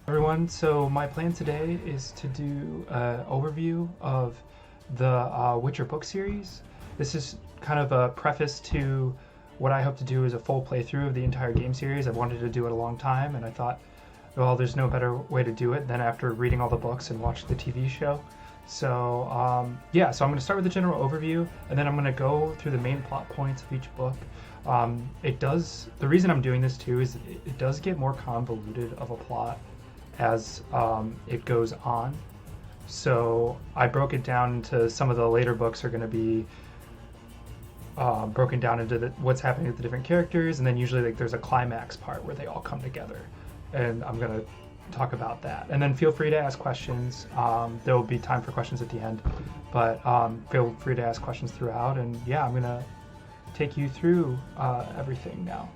Everyone, so my plan today is to do an overview of the Witcher book series. This is kind of a preface to what I hope to do as a full playthrough of the entire game series. I've wanted to do it a long time, and I thought, well, there's no better way to do it than after reading all the books and watching the TV show. So I'm going to start with the general overview, and then I'm going to go through the main plot points of each book. The reason I'm doing this too is it does get more convoluted of a plot as it goes on. So I broke it down into some of the later books are going to be broken down into what's happening with the different characters, and then usually like there's a climax part where they all come together, and I'm going to talk about that. And then feel free to ask questions. There will be time for questions at the end, but feel free to ask questions throughout. And yeah, I'm going to take you through everything now.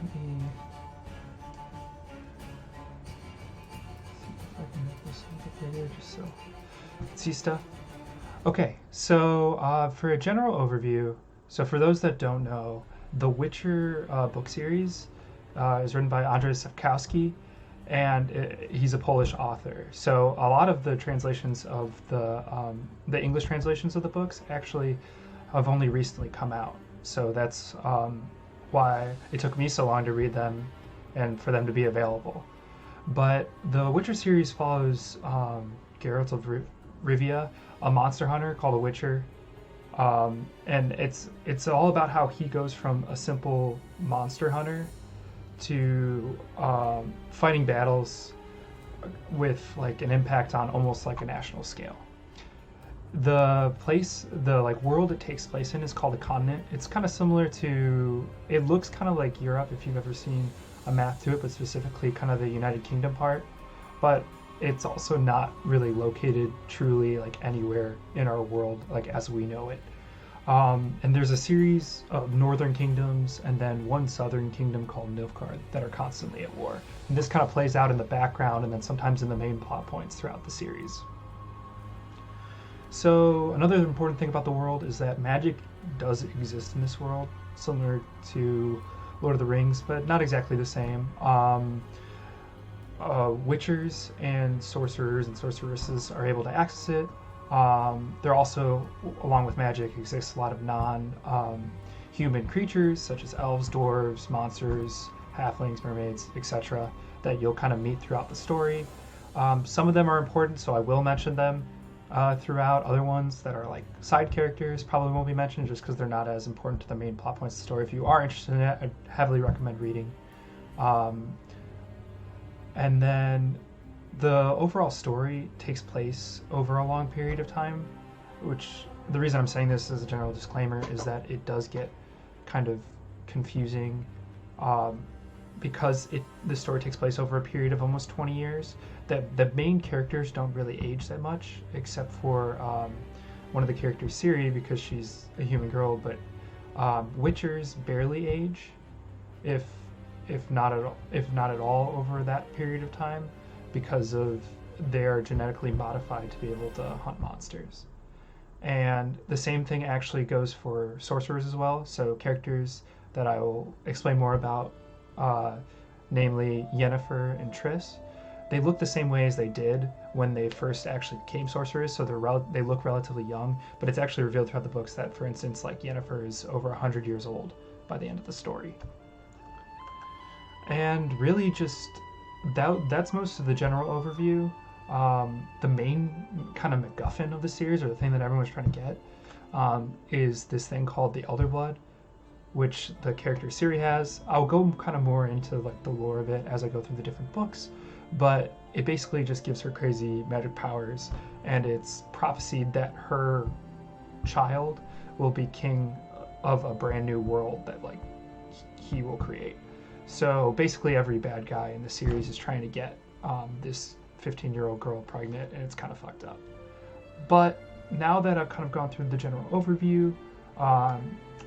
Let me see if I can make this a bit bigger just so you can see stuff. Okay, so for a general overview, so for those that don't know, the Witcher book series is written by Andrzej Sapkowski, and he's a Polish author. So a lot of the translations of the English translations of the books actually have only recently come out. So that's why it took me so long to read them and for them to be available. But the Witcher series follows Geralt of Rivia, a monster hunter called a Witcher, and it's all about how he goes from a simple monster hunter to fighting battles with like an impact on almost like a national scale. The like world it takes place in is called a continent. It's kind of similar to, it looks kind of like Europe if you've ever seen a map to it, but specifically kind of the United Kingdom part. But it's also not really located truly like anywhere in our world like as we know it. And there's a series of northern kingdoms and then one southern kingdom called Nilfgaard that are constantly at war. And this kind of plays out in the background and then sometimes in the main plot points throughout the series. So another important thing about the world is that magic does exist in this world, similar to Lord of the Rings, but not exactly the same. Witchers and sorcerers and sorceresses are able to access it. There also, along with magic, exists a lot of non-human creatures such as elves, dwarves, monsters, halflings, mermaids, etc. that you'll kind of meet throughout the story. Some of them are important, so I will mention them throughout. Other ones that are like side characters probably won't be mentioned just because they're not as important to the main plot points of the story. If you are interested in it, I heavily recommend reading. And then the overall story takes place over a long period of time, which the reason I'm saying this as a general disclaimer is that it does get kind of confusing because the story takes place over a period of almost 20 years. The main characters don't really age that much, except for one of the characters, Ciri, because she's a human girl, but Witchers barely age, if not at all over that period of time, because of they are genetically modified to be able to hunt monsters. And the same thing actually goes for sorcerers as well. So characters that I will explain more about, namely Yennefer and Triss, they look the same way as they did when they first actually became sorcerers. So they look relatively young, but it's actually revealed throughout the books that, for instance, like Yennefer is over 100 years old by the end of the story. And really just that's most of the general overview. The main kind of MacGuffin of the series, or the thing that everyone's trying to get, is this thing called the Elder Blood, which the character Ciri has. I'll go kind of more into like the lore of it as I go through the different books, but it basically just gives her crazy magic powers, and it's prophesied that her child will be king of a brand new world that like he will create. So basically every bad guy in the series is trying to get this 15-year-old girl pregnant, and it's kind of fucked up. But now that I've kind of gone through the general overview,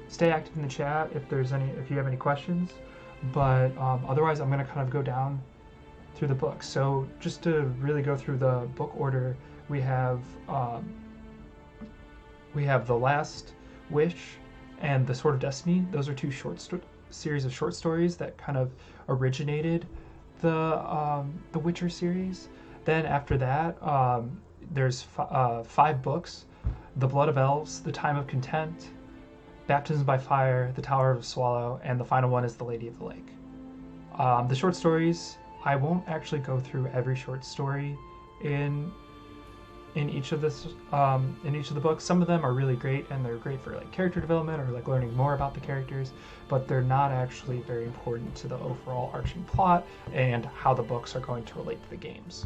stay active in the chat if you have any questions. But otherwise, I'm going to kind of go down through the book. So just to really go through the book order, we have The Last Wish and The Sword of Destiny. Those are two series of short stories that kind of originated the Witcher series. Then after that, there's 5 books: The Blood of Elves, The Time of Content, Baptism by Fire, The Tower of a Swallow, and the final one is The Lady of the Lake. The short stories, I won't actually go through every short story in each of the books. Some of them are really great, and they're great for like character development or like learning more about the characters, but they're not actually very important to the overall arching plot and how the books are going to relate to the games.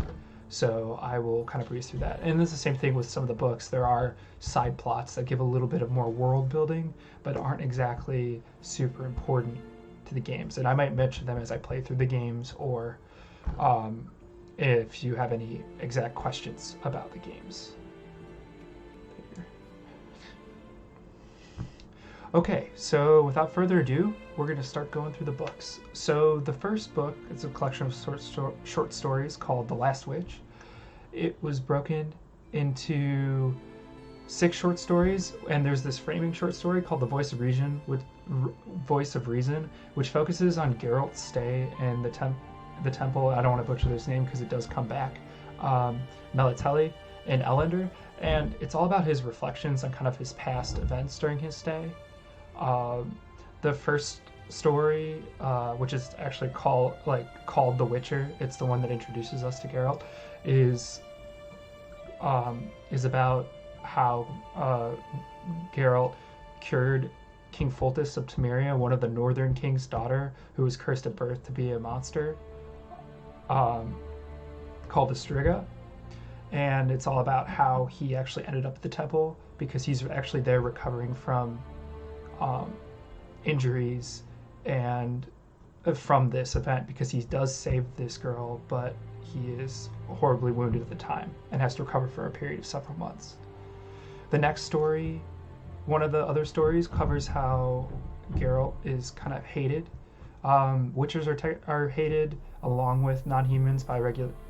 So I will kind of breeze through that. And it's the same thing with some of the books. There are side plots that give a little bit of more world building, but aren't exactly super important to the games. And I might mention them as I play through the games, or if you have any exact questions about the games. Okay, so without further ado, we're going to start going through the books. So the first book is a collection of short stories called The Last Witch. It was broken into 6 short stories, and there's this framing short story called The Voice of Reason, which focuses on Geralt's stay in the temple. I don't want to butcher this name because it does come back. Melitelli in Elender, and it's all about his reflections on kind of his past events during his stay. The first story, which is actually called The Witcher, it's the one that introduces us to Geralt, is about how Geralt cured King Foltest of Temeria, one of the Northern King's daughter, who was cursed at birth to be a monster, called the Striga. And it's all about how he actually ended up at the temple, because he's actually there recovering from injuries and from this event, because he does save this girl, but he is horribly wounded at the time and has to recover for a period of several months. The next story, one of the other stories, covers how Geralt is kind of hated. Witchers are hated along with non-humans by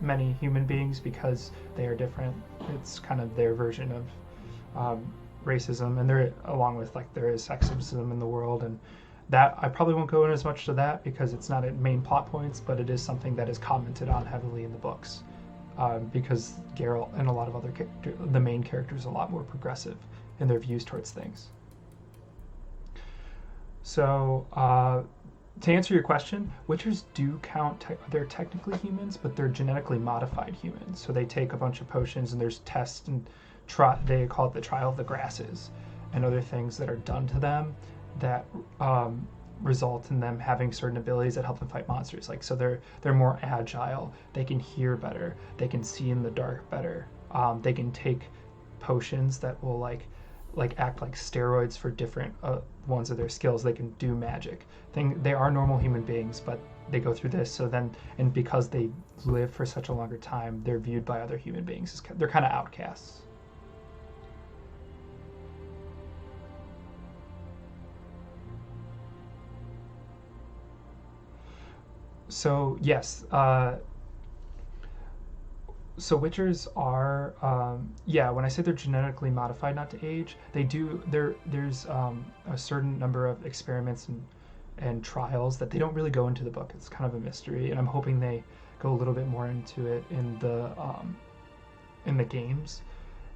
many human beings because they are different. It's kind of their version of racism, and there, along with there is sexism in the world, and that I probably won't go in as much to that because it's not at main plot points, but it is something that is commented on heavily in the books, because Geralt and a lot of the main characters are a lot more progressive in their views towards things. So to answer your question, Witchers do count, they're technically humans, but they're genetically modified humans. So they take a bunch of potions, and there's tests, and they call it the Trial of the Grasses, and other things that are done to them that result in them having certain abilities that help them fight monsters. So they're more agile, they can hear better, they can see in the dark better, they can take potions that will act like steroids for different ones of their skills. They can do magic. They are normal human beings, but they go through this. And because they live for such a longer time, they're viewed by other human beings as they're kind of outcasts. So yes, so Witchers are, when I say they're genetically modified not to age, there's a certain number of experiments and trials that they don't really go into the book. It's kind of a mystery, and I'm hoping they go a little bit more into it in the games.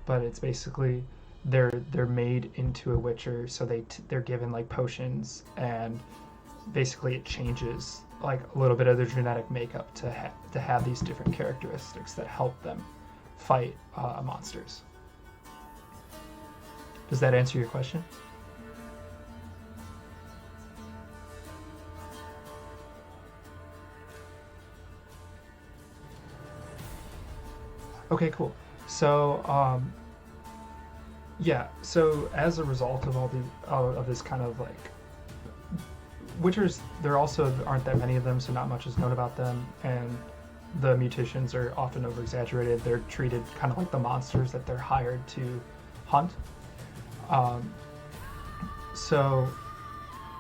But it's basically they're made into a Witcher, so they're given potions, and basically it changes a little bit of their genetic makeup to have these different characteristics that help them fight monsters. Does that answer your question? Okay, cool. So so as a result of of this kind of Witchers, there also aren't that many of them, so not much is known about them, and the mutations are often over-exaggerated. They're treated kind of like the monsters that they're hired to hunt. So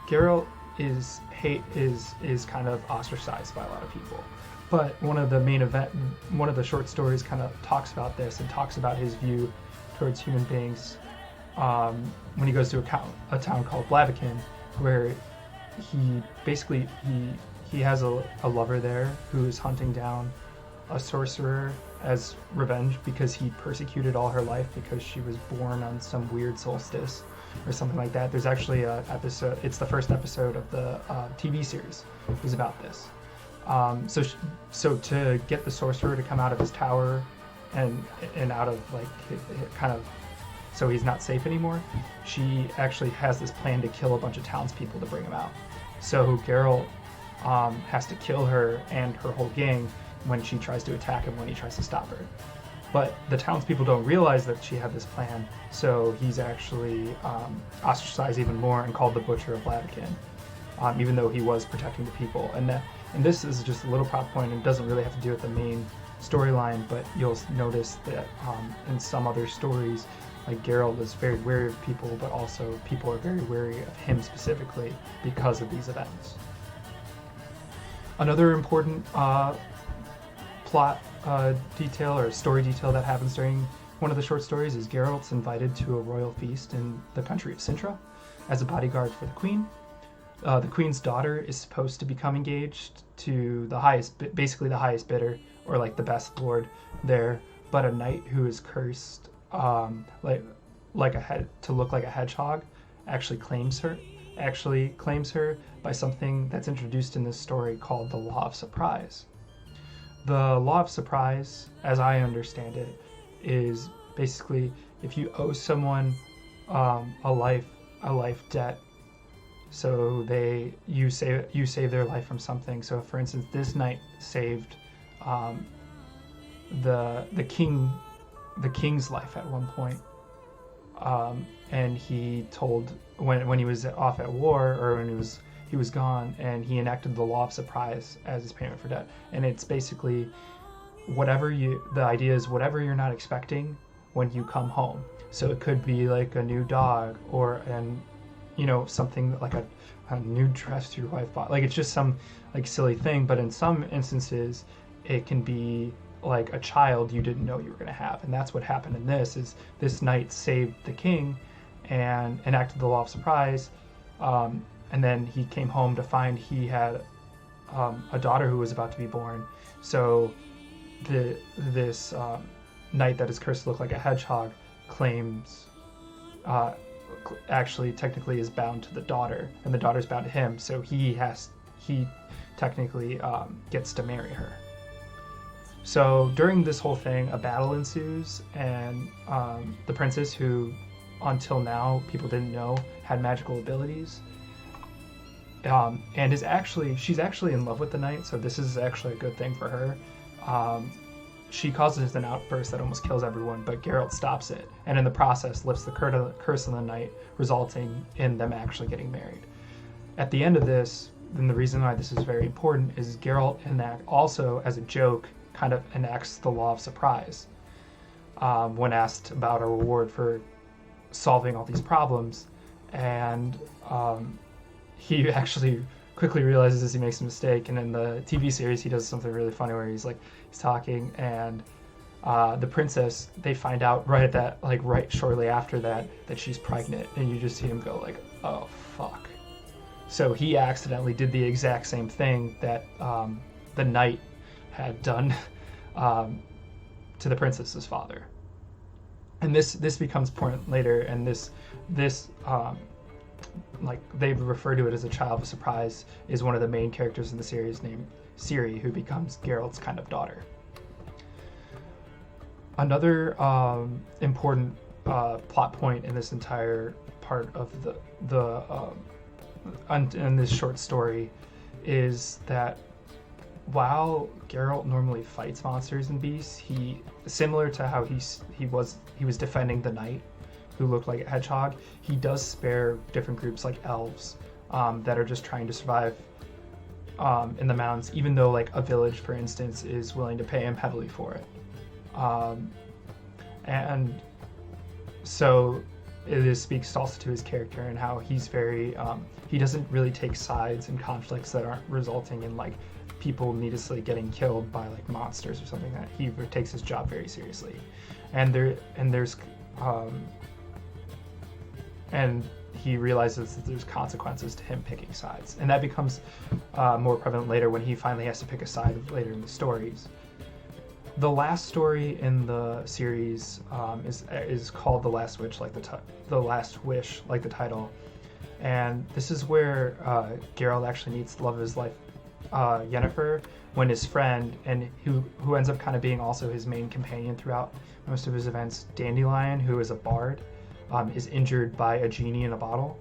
Geralt is kind of ostracized by a lot of people. But one of the short stories kind of talks about this and talks about his view towards human beings when he goes to a town called Blaviken, where he basically he has a lover there who is hunting down a sorcerer as revenge because he persecuted all her life because she was born on some weird solstice or something like that. There's actually a episode. It's the first episode of the TV series is about this. So to get the sorcerer to come out of his tower and out of like kind of so he's not safe anymore, she actually has this plan to kill a bunch of townspeople to bring him out. So Geralt has to kill her and her whole gang when she tries to attack him when he tries to stop her. But the townspeople don't realize that she had this plan, so he's actually ostracized even more and called the Butcher of Blaviken, even though he was protecting the people. And this is just a little plot point and doesn't really have to do with the main storyline, but you'll notice that in some other stories, like Geralt is very wary of people, but also people are very wary of him specifically because of these events. Another important plot detail or story detail that happens during one of the short stories is Geralt's invited to a royal feast in the country of Sintra as a bodyguard for the queen. The queen's daughter is supposed to become engaged to basically the highest bidder, or like the best lord there, but a knight who is cursed to look like a hedgehog actually claims her by something that's introduced in this story called the Law of Surprise. The Law of Surprise, as I understand it, is basically if you owe someone a life debt, so you save their life from something. So, for instance, this knight saved the king's life at one point, and he told when he was off at war, or when he was gone, and he enacted the Law of Surprise as his payment for debt. And it's basically the idea is whatever you're not expecting when you come home. So it could be like a new dog, or something like a new dress your wife bought. Like it's just some like silly thing, but in some instances it can be like a child you didn't know you were going to have. And that's what happened in this. Is this knight saved the king and enacted the Law of Surprise, and then he came home to find he had a daughter who was about to be born. So this knight that is cursed to look like a hedgehog claims actually technically is bound to the daughter, and the daughter's bound to him, so he technically gets to marry her. So during this whole thing, a battle ensues, and the princess, who until now people didn't know had magical abilities, and she's actually in love with the knight, so this is actually a good thing for her. She causes an outburst that almost kills everyone, but Geralt stops it, and in the process lifts the curse on the knight, resulting in them actually getting married. At the end of this, and the reason why this is very important, is Geralt also, as a joke, kind of enacts the Law of Surprise when asked about a reward for solving all these problems, and he actually quickly realizes he makes a mistake, and in the TV series he does something really funny where he's talking, and the princess, they find out right shortly after that she's pregnant, and you just see him go like, oh fuck. So he accidentally did the exact same thing that the knight had done to the princess's father. And this becomes important later, and this they refer to it as a child of surprise, is one of the main characters in the series named Ciri, who becomes Geralt's kind of daughter. Another important plot point in this entire part of in this short story is that while Geralt normally fights monsters and beasts, he, similar to how he was defending the knight who looked like a hedgehog, he does spare different groups like elves that are just trying to survive in the mountains, even though like a village, for instance, is willing to pay him heavily for it. And so it speaks also to his character and how he's very he doesn't really take sides in conflicts that aren't resulting in like people needlessly getting killed by like monsters or something. That he takes his job very seriously, and he realizes that there's consequences to him picking sides, and that becomes more prevalent later when he finally has to pick a side later in the stories. The last story in the series is called The Last Wish, like The Last Wish, like the title, and this is where Geralt actually meets the love of his life, Yennefer, when his friend, and who ends up kind of being also his main companion throughout most of his events, Dandelion, who is a bard, is injured by a genie in a bottle.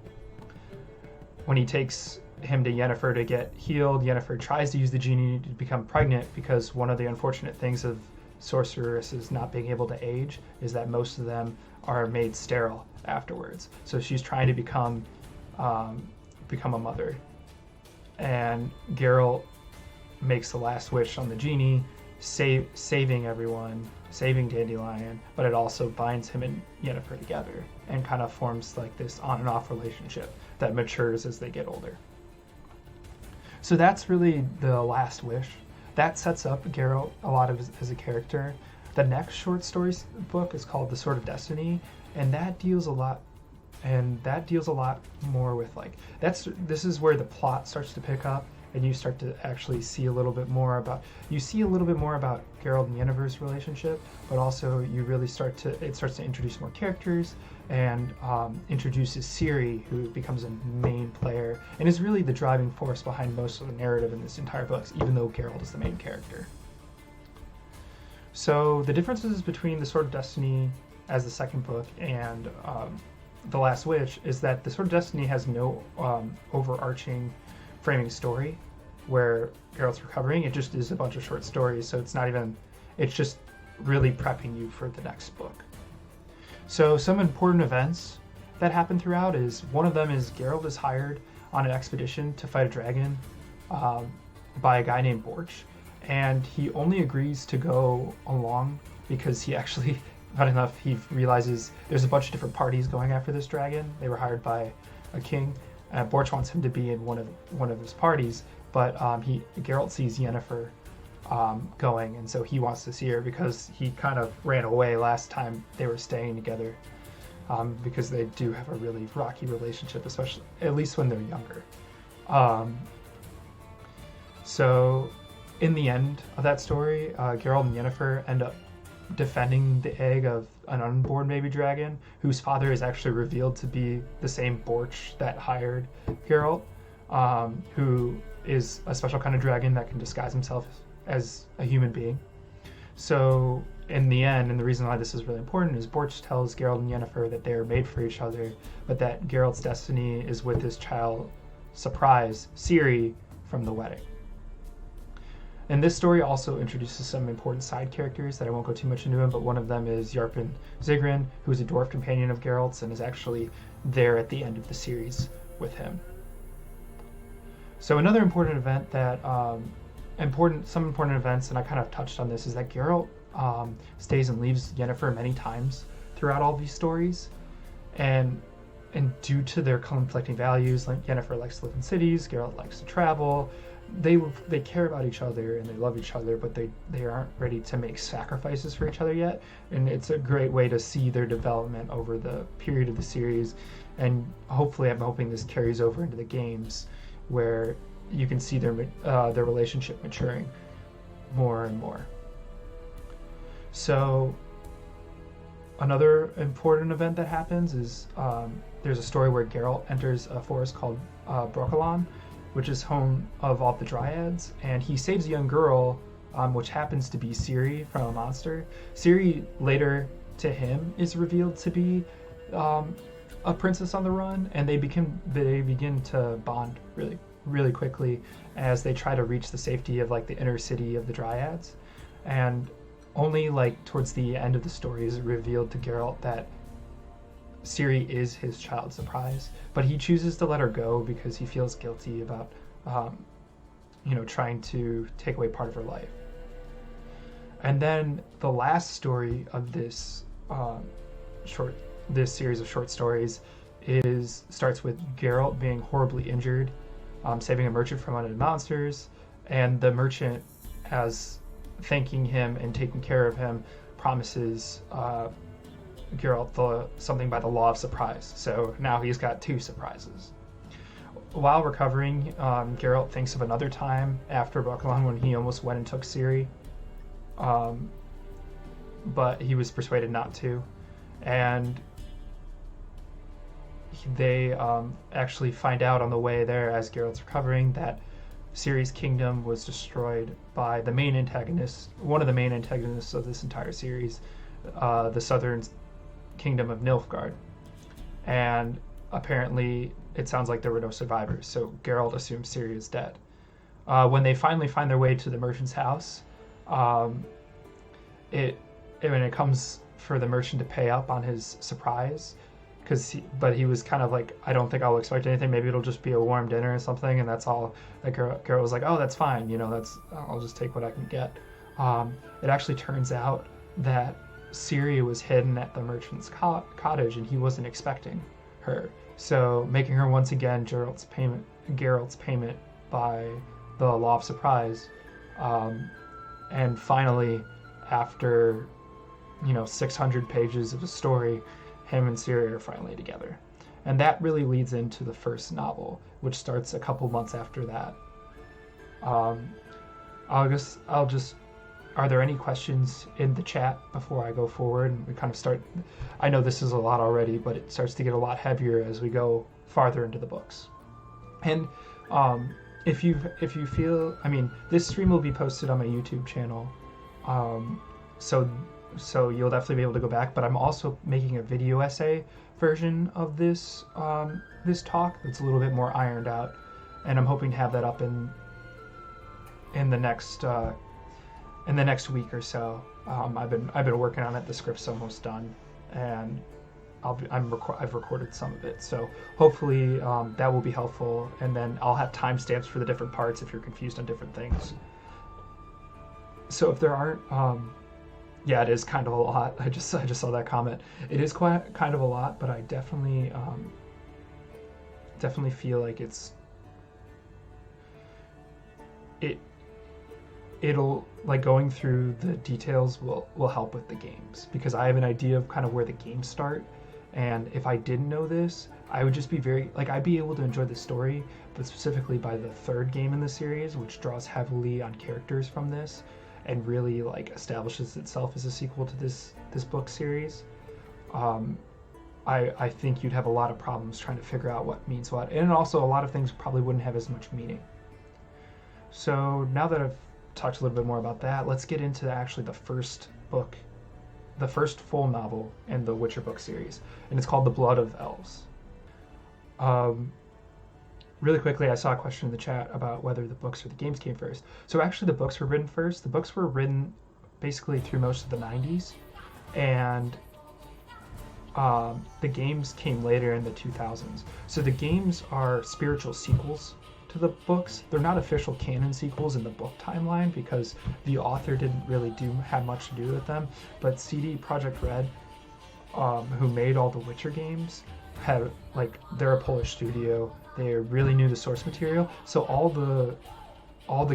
When he takes him to Yennefer to get healed, Yennefer tries to use the genie to become pregnant, because one of the unfortunate things of sorceresses not being able to age is that most of them are made sterile afterwards. So she's trying to become a mother. And Geralt makes the last wish on the genie, saving everyone, saving Dandelion, but it also binds him and Yennefer together and kind of forms like this on and off relationship that matures as they get older. So that's really the last wish. That sets up Geralt a lot as a character. The next short stories book is called The Sword of Destiny, and that deals a lot more with like this is where the plot starts to pick up, and you start to actually see a little bit more about Geralt and Yennefer's relationship, but also you really starts to introduce more characters and introduces Ciri, who becomes a main player and is really the driving force behind most of the narrative in this entire book, even though Geralt is the main character. So the differences between The Sword of Destiny as the second book and The Last Wish is that The Sword of Destiny has no overarching framing story where Geralt's recovering. It just is a bunch of short stories, so it's just really prepping you for the next book. So some important events that happen throughout is, one of them is Geralt is hired on an expedition to fight a dragon by a guy named Borch, and he only agrees to go along because he actually, funny enough, he realizes there's a bunch of different parties going after this dragon. They were hired by a king. Borch wants him to be in one of his parties, but Geralt sees Yennefer going, and so he wants to see her because he kind of ran away last time they were staying together, because they do have a really rocky relationship, especially at least when they're younger. So in the end of that story, Geralt and Yennefer end up defending the egg of an unborn baby dragon, whose father is actually revealed to be the same Borch that hired Geralt, who is a special kind of dragon that can disguise himself as a human being. So in the end, and the reason why this is really important, is Borch tells Geralt and Yennefer that they are made for each other, but that Geralt's destiny is with his child surprise, Ciri, from the wedding. And this story also introduces some important side characters that I won't go too much into them, but one of them is Yarpen Zigrin, who is a dwarf companion of Geralt's and is actually there at the end of the series with him. So another important event that, some important events, and I kind of touched on this, is that Geralt stays and leaves Yennefer many times throughout all these stories, and due to their conflicting values, like Yennefer likes to live in cities, Geralt likes to travel. They care about each other and they love each other, but they aren't ready to make sacrifices for each other yet. And it's a great way to see their development over the period of the series. And hopefully, I'm hoping this carries over into the games, where you can see their relationship maturing more and more. So another important event that happens is there's a story where Geralt enters a forest called Brokilon, which is home of all the dryads, and he saves a young girl, which happens to be Ciri from a monster. Ciri later to him is revealed to be a princess on the run, and they begin to bond really, really quickly as they try to reach the safety of like the inner city of the dryads. And only like towards the end of the story is it revealed to Geralt that Ciri is his child surprise, but he chooses to let her go because he feels guilty about, trying to take away part of her life. And then the last story of this series of short stories starts with Geralt being horribly injured, saving a merchant from undead monsters, and the merchant, as thanking him and taking care of him, promises Geralt something by the law of surprise. So now he's got 2 surprises. While recovering, Geralt thinks of another time after Buckalon when he almost went and took Ciri, but he was persuaded not to, and they actually find out on the way there as Geralt's recovering that Ciri's kingdom was destroyed by the main antagonist, one of the main antagonists of this entire series, the southern kingdom of Nilfgaard, and apparently it sounds like there were no survivors, so Geralt assumes Ciri is dead. When they finally find their way to the merchant's house, when it comes for the merchant to pay up on his surprise, but he was kind of like, I don't think I'll expect anything. Maybe it'll just be a warm dinner or something, and that's all. That Geralt was like, oh, that's fine. I'll just take what I can get. It actually turns out that Ciri was hidden at the merchant's cottage, and he wasn't expecting her. So making her once again Geralt's payment by the law of surprise, and finally, after 600 pages of a story, him and Ciri are finally together, and that really leads into the first novel, which starts a couple months after that. Are there any questions in the chat before I go forward and we kind of start? I know this is a lot already, but it starts to get a lot heavier as we go farther into the books. And if you feel, this stream will be posted on my YouTube channel, so you'll definitely be able to go back. But I'm also making a video essay version of this this talk that's a little bit more ironed out, and I'm hoping to have that up in the next week or so. I've been working on it. The script's almost done, and I've recorded some of it. So hopefully that will be helpful. And then I'll have timestamps for the different parts if you're confused on different things. So if there aren't, yeah, it is kind of a lot. I just saw that comment. It is quite kind of a lot, but I definitely feel like it'll like going through the details will help with the games, because I have an idea of kind of where the games start, and if I didn't know this, I would just be I'd be able to enjoy the story, but specifically by the 3rd game in the series, which draws heavily on characters from this and really establishes itself as a sequel to this book series. I think you'd have a lot of problems trying to figure out what means what, and also a lot of things probably wouldn't have as much meaning. So now that I've talked a little bit more about that, let's get into actually the first book, the first full novel in the Witcher book series, and it's called The Blood of Elves. Really quickly, I saw a question in the chat about whether the books or the games came first. So actually the books were written first. The books were written basically through most of the 90s, and the games came later in the 2000s. So the games are spiritual sequels to the books. They're not official canon sequels in the book timeline because the author didn't really have much to do with them, but CD Projekt Red, who made all the Witcher games, they're a Polish studio. They really knew the source material, so all the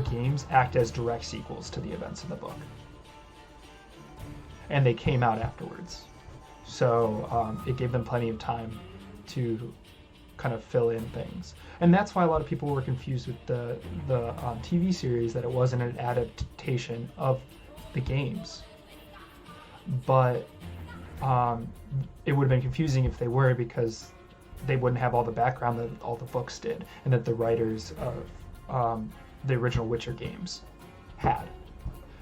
games act as direct sequels to the events in the book, and they came out afterwards. So it gave them plenty of time to kind of fill in things, and that's why a lot of people were confused with the TV series, that it wasn't an adaptation of the games. But it would have been confusing if they were, because they wouldn't have all the background that all the books did, and that the writers of the original Witcher games had.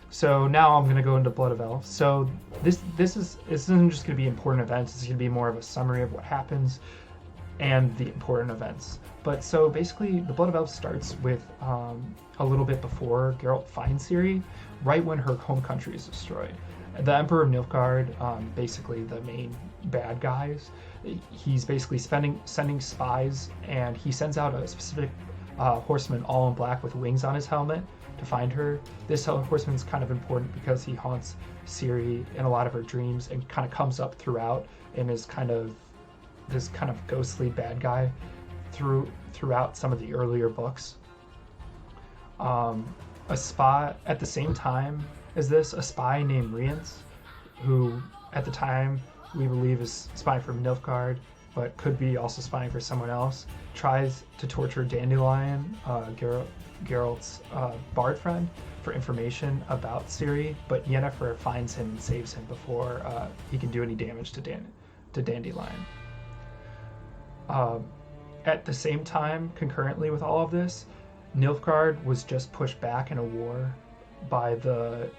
So now I'm going to go into Blood of Elves. So this isn't just going to be important events. It's going to be more of a summary of what happens and the important events. But so basically, the Blood of Elves starts with a little bit before Geralt finds Ciri, right when her home country is destroyed. The Emperor of Nilfgaard, basically the main bad guys, he's basically sending spies, and he sends out a specific horseman all in black with wings on his helmet to find her. This horseman's kind of important because he haunts Ciri in a lot of her dreams and kind of comes up throughout and is kind of this kind of ghostly bad guy throughout some of the earlier books. A spy at the same time as this, a spy named Rience, who at the time we believe is spying for Nilfgaard, but could be also spying for someone else, tries to torture Dandelion, Geralt's bard friend, for information about Ciri, but Yennefer finds him and saves him before he can do any damage to Dandelion. At the same time, concurrently with all of this, Nilfgaard was just pushed back in a war by the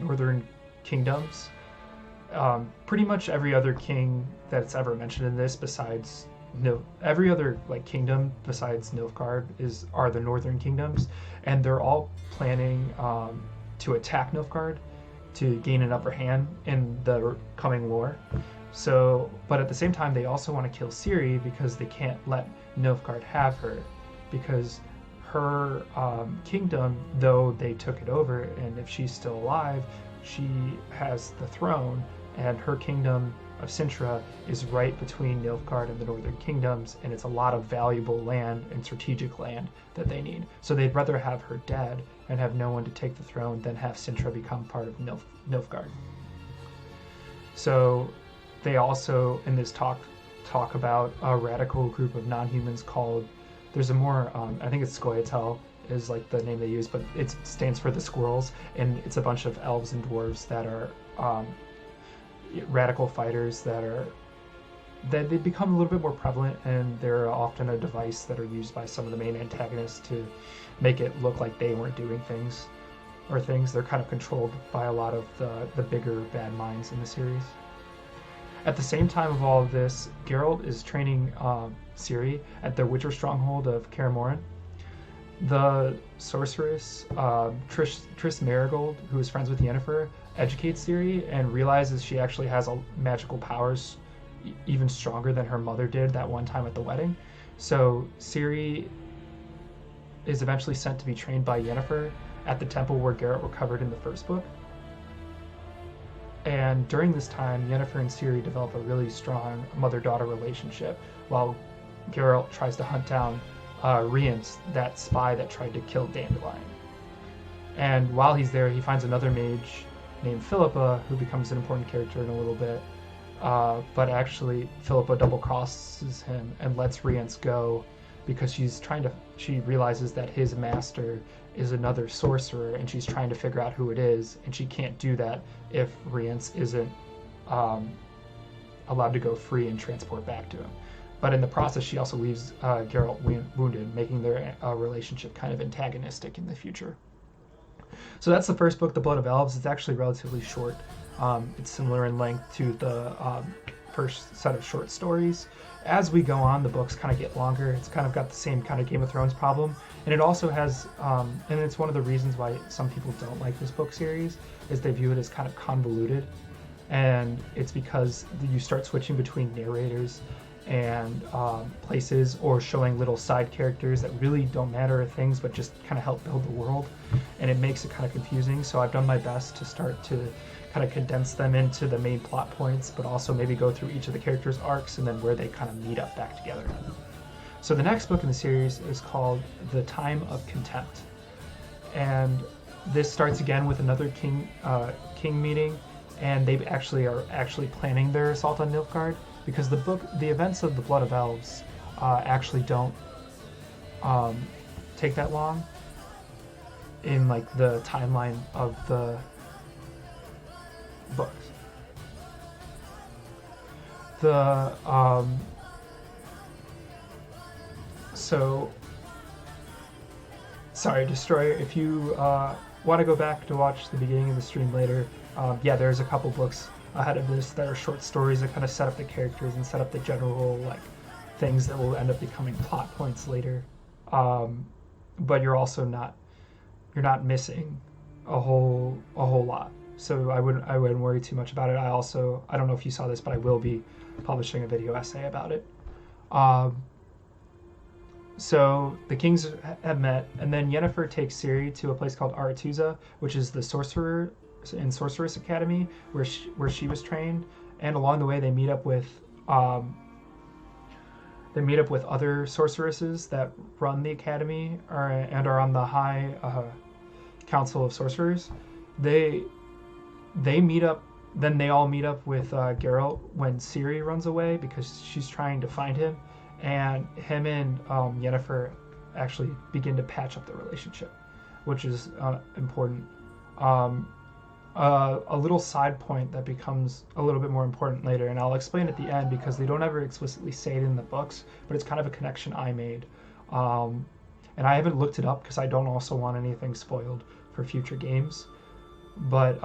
northern kingdoms. Pretty much every other king that's ever mentioned in this, besides every other kingdom besides Nilfgaard, are the northern kingdoms, and they're all planning to attack Nilfgaard to gain an upper hand in the coming war. So, but at the same time, they also want to kill Ciri because they can't let Nilfgaard have her, because her kingdom, though they took it over, and if she's still alive, she has the throne, and her kingdom of Sintra is right between Nilfgaard and the northern kingdoms, and it's a lot of valuable land and strategic land that they need. So they'd rather have her dead and have no one to take the throne than have Sintra become part of Nilfgaard. So they also, in this talk about a radical group of non-humans called, there's a more, I think it's Scoia'tael is the name they use, but it stands for the Squirrels, and it's a bunch of elves and dwarves that are radical fighters that they become a little bit more prevalent, and they're often a device that are used by some of the main antagonists to make it look like they weren't doing things. They're kind of controlled by a lot of the bigger bad minds in the series. At the same time of all of this, Geralt is training Ciri at the Witcher stronghold of Kaer Morhen. The sorceress, Triss Merigold, who is friends with Yennefer, educates Ciri and realizes she actually has magical powers even stronger than her mother did that one time at the wedding. So Ciri is eventually sent to be trained by Yennefer at the temple where Geralt recovered in the first book. And during this time, Yennefer and Ciri develop a really strong mother-daughter relationship, while Geralt tries to hunt down Rience, that spy that tried to kill Dandelion. And while he's there, he finds another mage named Philippa, who becomes an important character in a little bit. But actually, Philippa double-crosses him and lets Rience go because she realizes that his master is another sorcerer, and she's trying to figure out who it is, and she can't do that if Rience isn't allowed to go free and transport back to him. But in the process, she also leaves Geralt wounded, making their relationship kind of antagonistic in the future. So that's the first book, The Blood of Elves. It's actually relatively short. It's similar in length to the first set of short stories. As we go on, the books kind of get longer. It's kind of got the same kind of Game of Thrones problem. And it also has, and it's one of the reasons why some people don't like this book series, is they view it as kind of convoluted. And it's because you start switching between narrators and places, or showing little side characters that really don't matter or things, but just kind of help build the world. And it makes it kind of confusing. So I've done my best to start to kind of condense them into the main plot points, but also maybe go through each of the characters' arcs and then where they kind of meet up back together. So the next book in the series is called The Time of Contempt. And this starts again with another king meeting, and they are actually planning their assault on Nilfgaard, because the events of The Blood of Elves actually don't take that long in the timeline of the books. Sorry, Destroyer, if you want to go back to watch the beginning of the stream later, there's a couple books ahead of this that are short stories that kind of set up the characters and set up the general things that will end up becoming plot points later. But you're also not missing a whole lot. So I wouldn't worry too much about it. I don't know if you saw this, but I will be publishing a video essay about it. So the kings have met, and then Yennefer takes Ciri to a place called Aretuza, which is the sorceress academy where she was trained. And along the way, they meet up with other sorceresses that run the academy and are on the High Council of Sorcerers. They meet up then they all meet up with Geralt when Ciri runs away because she's trying to find him, and him and Yennefer actually begin to patch up the relationship, which is important. Um, a little side point that becomes a little bit more important later, and I'll explain at the end because they don't ever explicitly say it in the books, but it's kind of a connection I made. Um, and I haven't looked it up because I don't also want anything spoiled for future games. But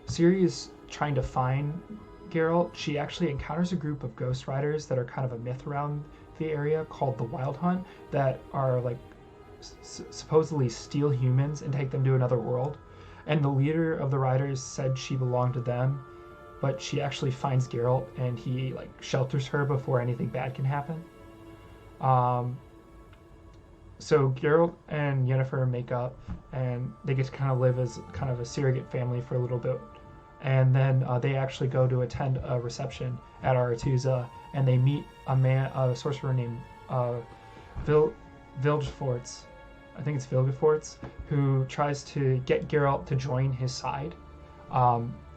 Ciri is trying to find Geralt. She actually encounters a group of ghost riders that are kind of a myth around the area called the Wild Hunt that are like supposedly steal humans and take them to another world. And the leader of the riders said she belonged to them, but she actually finds Geralt and he like shelters her before anything bad can happen. Um, so Geralt and Yennefer make up, and they get to kind of live as kind of a surrogate family for a little bit. And then they actually go to attend a reception at Aretuza, and they meet a sorcerer named Vilgefortz. I think it's Vilgefortz, who tries to get Geralt to join his side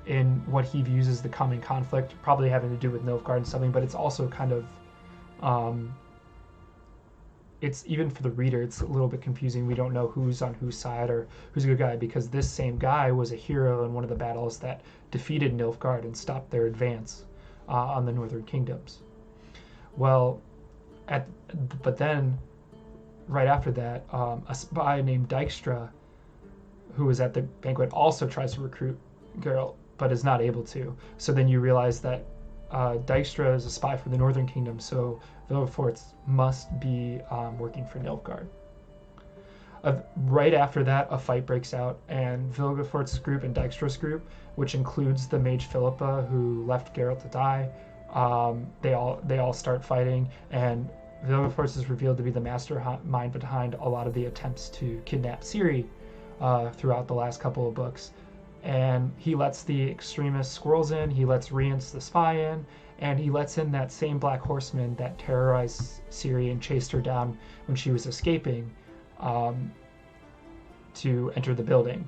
in what he views as the coming conflict, probably having to do with Nilfgaard and something, but it's also kind of, it's even for the reader, it's a little bit confusing. We don't know who's on whose side or who's a good guy, because this same guy was a hero in one of the battles that defeated Nilfgaard and stopped their advance on the Northern Kingdoms. Well, but then right after that, a spy named Dijkstra, who was at the banquet, also tries to recruit Geralt, but is not able to. So then you realize that Dijkstra is a spy for the Northern Kingdom, so Vilgefortz must be working for Nilfgaard. Right after that, a fight breaks out, and Vilgefortz's group and Dijkstra's group, which includes the mage Philippa, who left Geralt to die, they all start fighting, and Vilgefortz is revealed to be the mastermind behind a lot of the attempts to kidnap Ciri throughout the last couple of books. And he lets the extremist squirrels in, he lets Rience the spy in, and he lets in that same Black Horseman that terrorized Ciri and chased her down when she was escaping to enter the building.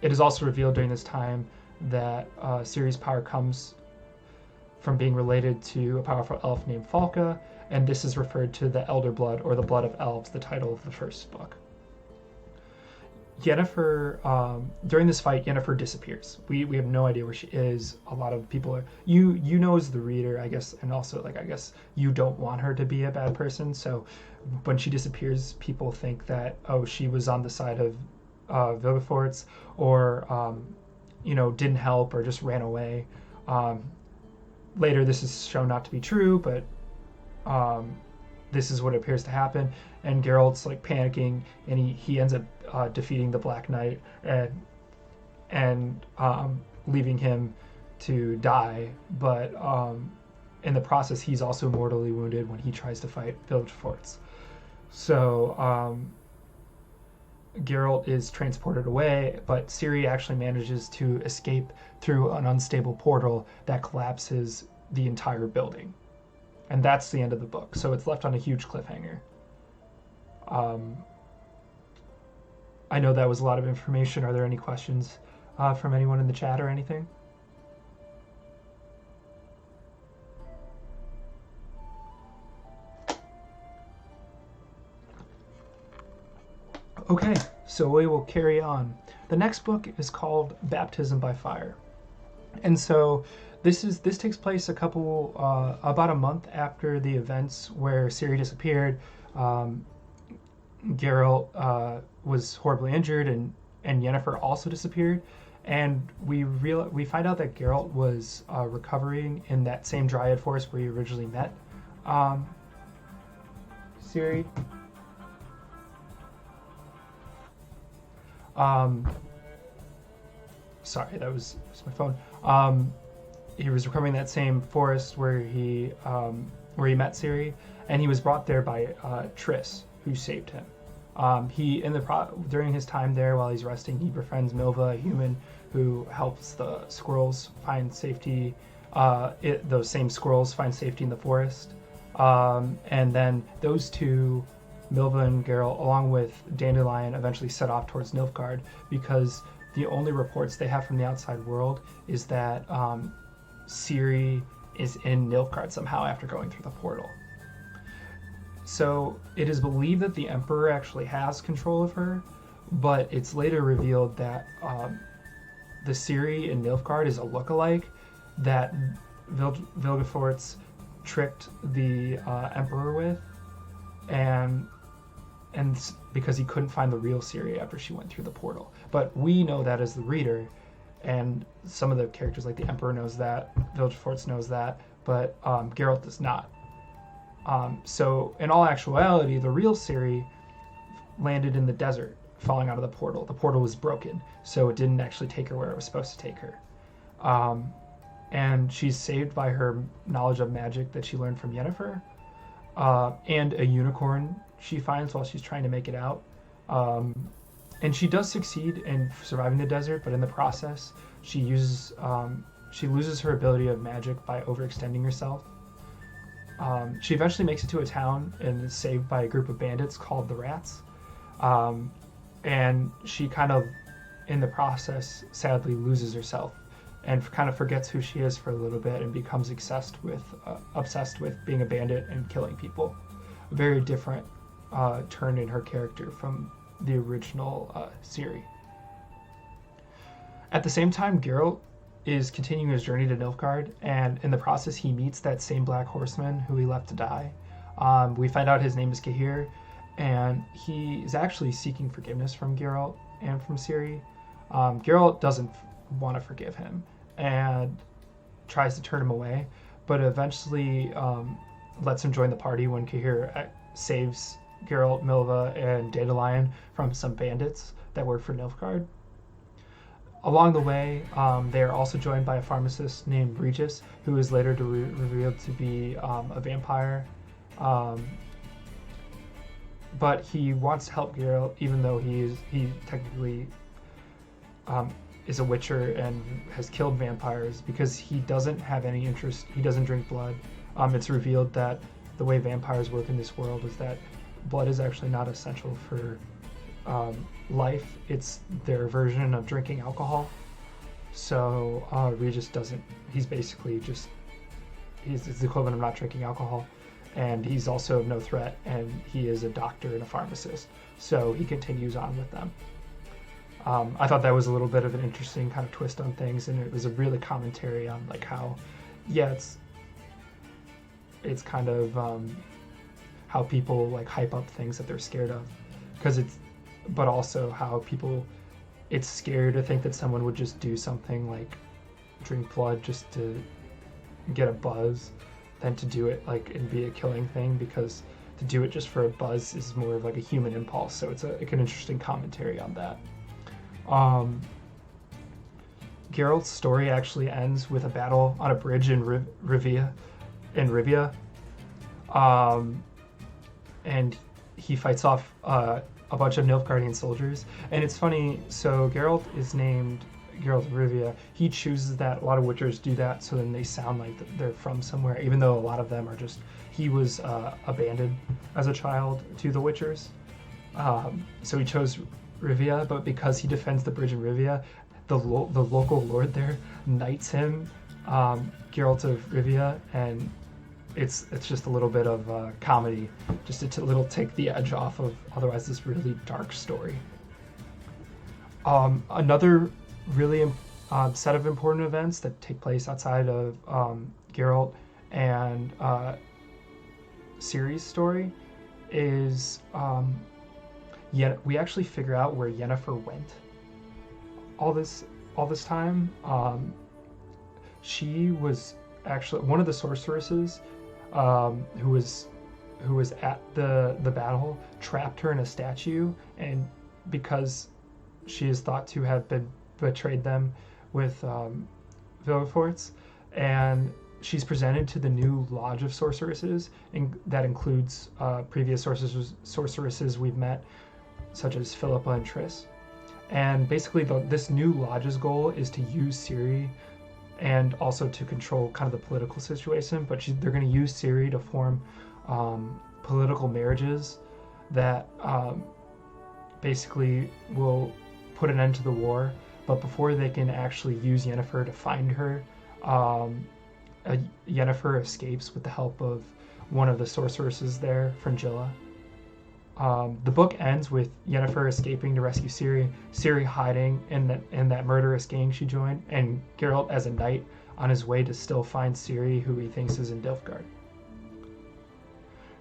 It is also revealed during this time that Ciri's power comes from being related to a powerful elf named Falca, and this is referred to the Elder Blood, or the Blood of Elves, the title of the first book. Yennefer, during this fight, Yennefer disappears. We have no idea where she is. A lot of people are, you know as the reader, I guess, and also I guess you don't want her to be a bad person, so when she disappears, people think that, oh, she was on the side of Vilgefortz, or didn't help, or just ran away. Later this is shown not to be true, but this is what appears to happen, and Geralt's like panicking, and he ends up defeating the Black Knight and leaving him to die, but in the process he's also mortally wounded when he tries to fight Vilgefortz. So Geralt is transported away, but Ciri actually manages to escape through an unstable portal that collapses the entire building. And that's the end of the book. So it's left on a huge cliffhanger. I know that was a lot of information. Are there any questions from anyone in the chat or anything? Okay, so we will carry on. The next book is called Baptism by Fire. And so this takes place about a month after the events where Ciri disappeared. Geralt was horribly injured, and Yennefer also disappeared. And we find out that Geralt was recovering in that same Dryad forest where he originally met Ciri. Sorry, that was my phone. He was recovering that same forest where he met Ciri, and he was brought there by Triss, who saved him. During his time there, while he's resting, he befriends Milva, a human who helps the squirrels find safety. Those same squirrels find safety in the forest, and then those two, Milva and Geralt, along with Dandelion, eventually set off towards Nilfgaard because the only reports they have from the outside world is that Ciri is in Nilfgaard somehow after going through the portal. So it is believed that the Emperor actually has control of her, but it's later revealed that the Ciri in Nilfgaard is a lookalike that Vilgefortz tricked the Emperor with, and because he couldn't find the real Ciri after she went through the portal. But we know that as the reader, and some of the characters like the Emperor knows that, Vilgefortz knows that, but Geralt does not. So in all actuality, the real Ciri landed in the desert, falling out of the portal. The portal was broken, so it didn't actually take her where it was supposed to take her. And she's saved by her knowledge of magic that she learned from Yennefer, and a unicorn she finds while she's trying to make it out. And she does succeed in surviving the desert, but in the process, she loses her ability of magic by overextending herself. She eventually makes it to a town and is saved by a group of bandits called the Rats. And she kind of, in the process, sadly loses herself and kind of forgets who she is for a little bit and becomes obsessed with being a bandit and killing people. A very different turn in her character from the original Ciri. At the same time, Geralt is continuing his journey to Nilfgaard, and in the process he meets that same Black Horseman who he left to die. We find out his name is Cahir, and he is actually seeking forgiveness from Geralt and from Ciri. Geralt doesn't want to forgive him and tries to turn him away, but eventually lets him join the party when Cahir saves Geralt, Milva, and Dandelion from some bandits that work for Nilfgaard. Along the way, they are also joined by a pharmacist named Regis, who is later revealed to be a vampire. But he wants to help Geralt, even though he technically is a witcher and has killed vampires, because he doesn't have any interest. He doesn't drink blood. It's revealed that the way vampires work in this world is that blood is actually not essential for life. It's their version of drinking alcohol. So Regis doesn't. He's basically just. He's the equivalent of not drinking alcohol, and he's also no threat. And he is a doctor and a pharmacist, so he continues on with them. I thought that was a little bit of an interesting kind of twist on things, and it was a really commentary on like how, yeah, it's kind of how people like hype up things that they're scared of, but also how people, it's scary to think that someone would just do something like drink blood just to get a buzz than to do it like and be a killing thing, because to do it just for a buzz is more of like a human impulse. So it's like an interesting commentary on that. Geralt's story actually ends with a battle on a bridge in Rivia. And he fights off a bunch of Nilfgaardian soldiers. And it's funny, so Geralt is named Geralt of Rivia. He chooses that. A lot of Witchers do that, so then they sound like they're from somewhere, even though a lot of them are just, he was abandoned as a child to the Witchers. So he chose Rivia, but because he defends the bridge in Rivia, the local lord there knights him Geralt of Rivia, and it's just a little bit of comedy, just to little take the edge off of otherwise this really dark story. Another really set of important events that take place outside of Geralt and Ciri's story is we actually figure out where Yennefer went all this time. She was actually one of the sorceresses who was at the battle, trapped her in a statue, and because she is thought to have betrayed them with Vilgefortz, and she's presented to the new Lodge of Sorceresses, and that includes previous sorceresses we've met, such as Philippa and Triss. And basically this new Lodge's goal is to use Ciri and also to control kind of the political situation, but they're going to use Ciri to form political marriages that basically will put an end to the war, But before they can actually use Yennefer to find her, um, Yennefer escapes with the help of one of the sorceresses there, Fringilla. The book ends with Yennefer escaping to rescue Ciri, Ciri hiding in that murderous gang she joined, and Geralt as a knight on his way to still find Ciri, who he thinks is in Nilfgaard.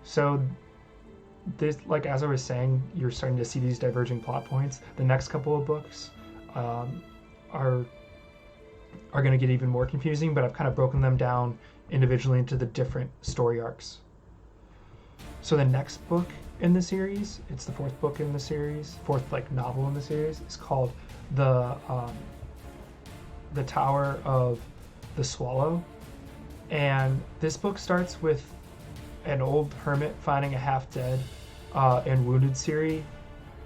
So this, like as I was saying, you're starting to see these diverging plot points. The next couple of books are going to get even more confusing, but I've kind of broken them down individually into the different story arcs. So the next book in the series, it's the fourth book in the series, fourth novel in the series, is called the Tower of the Swallow. And this book starts with an old hermit finding a half-dead and wounded Ciri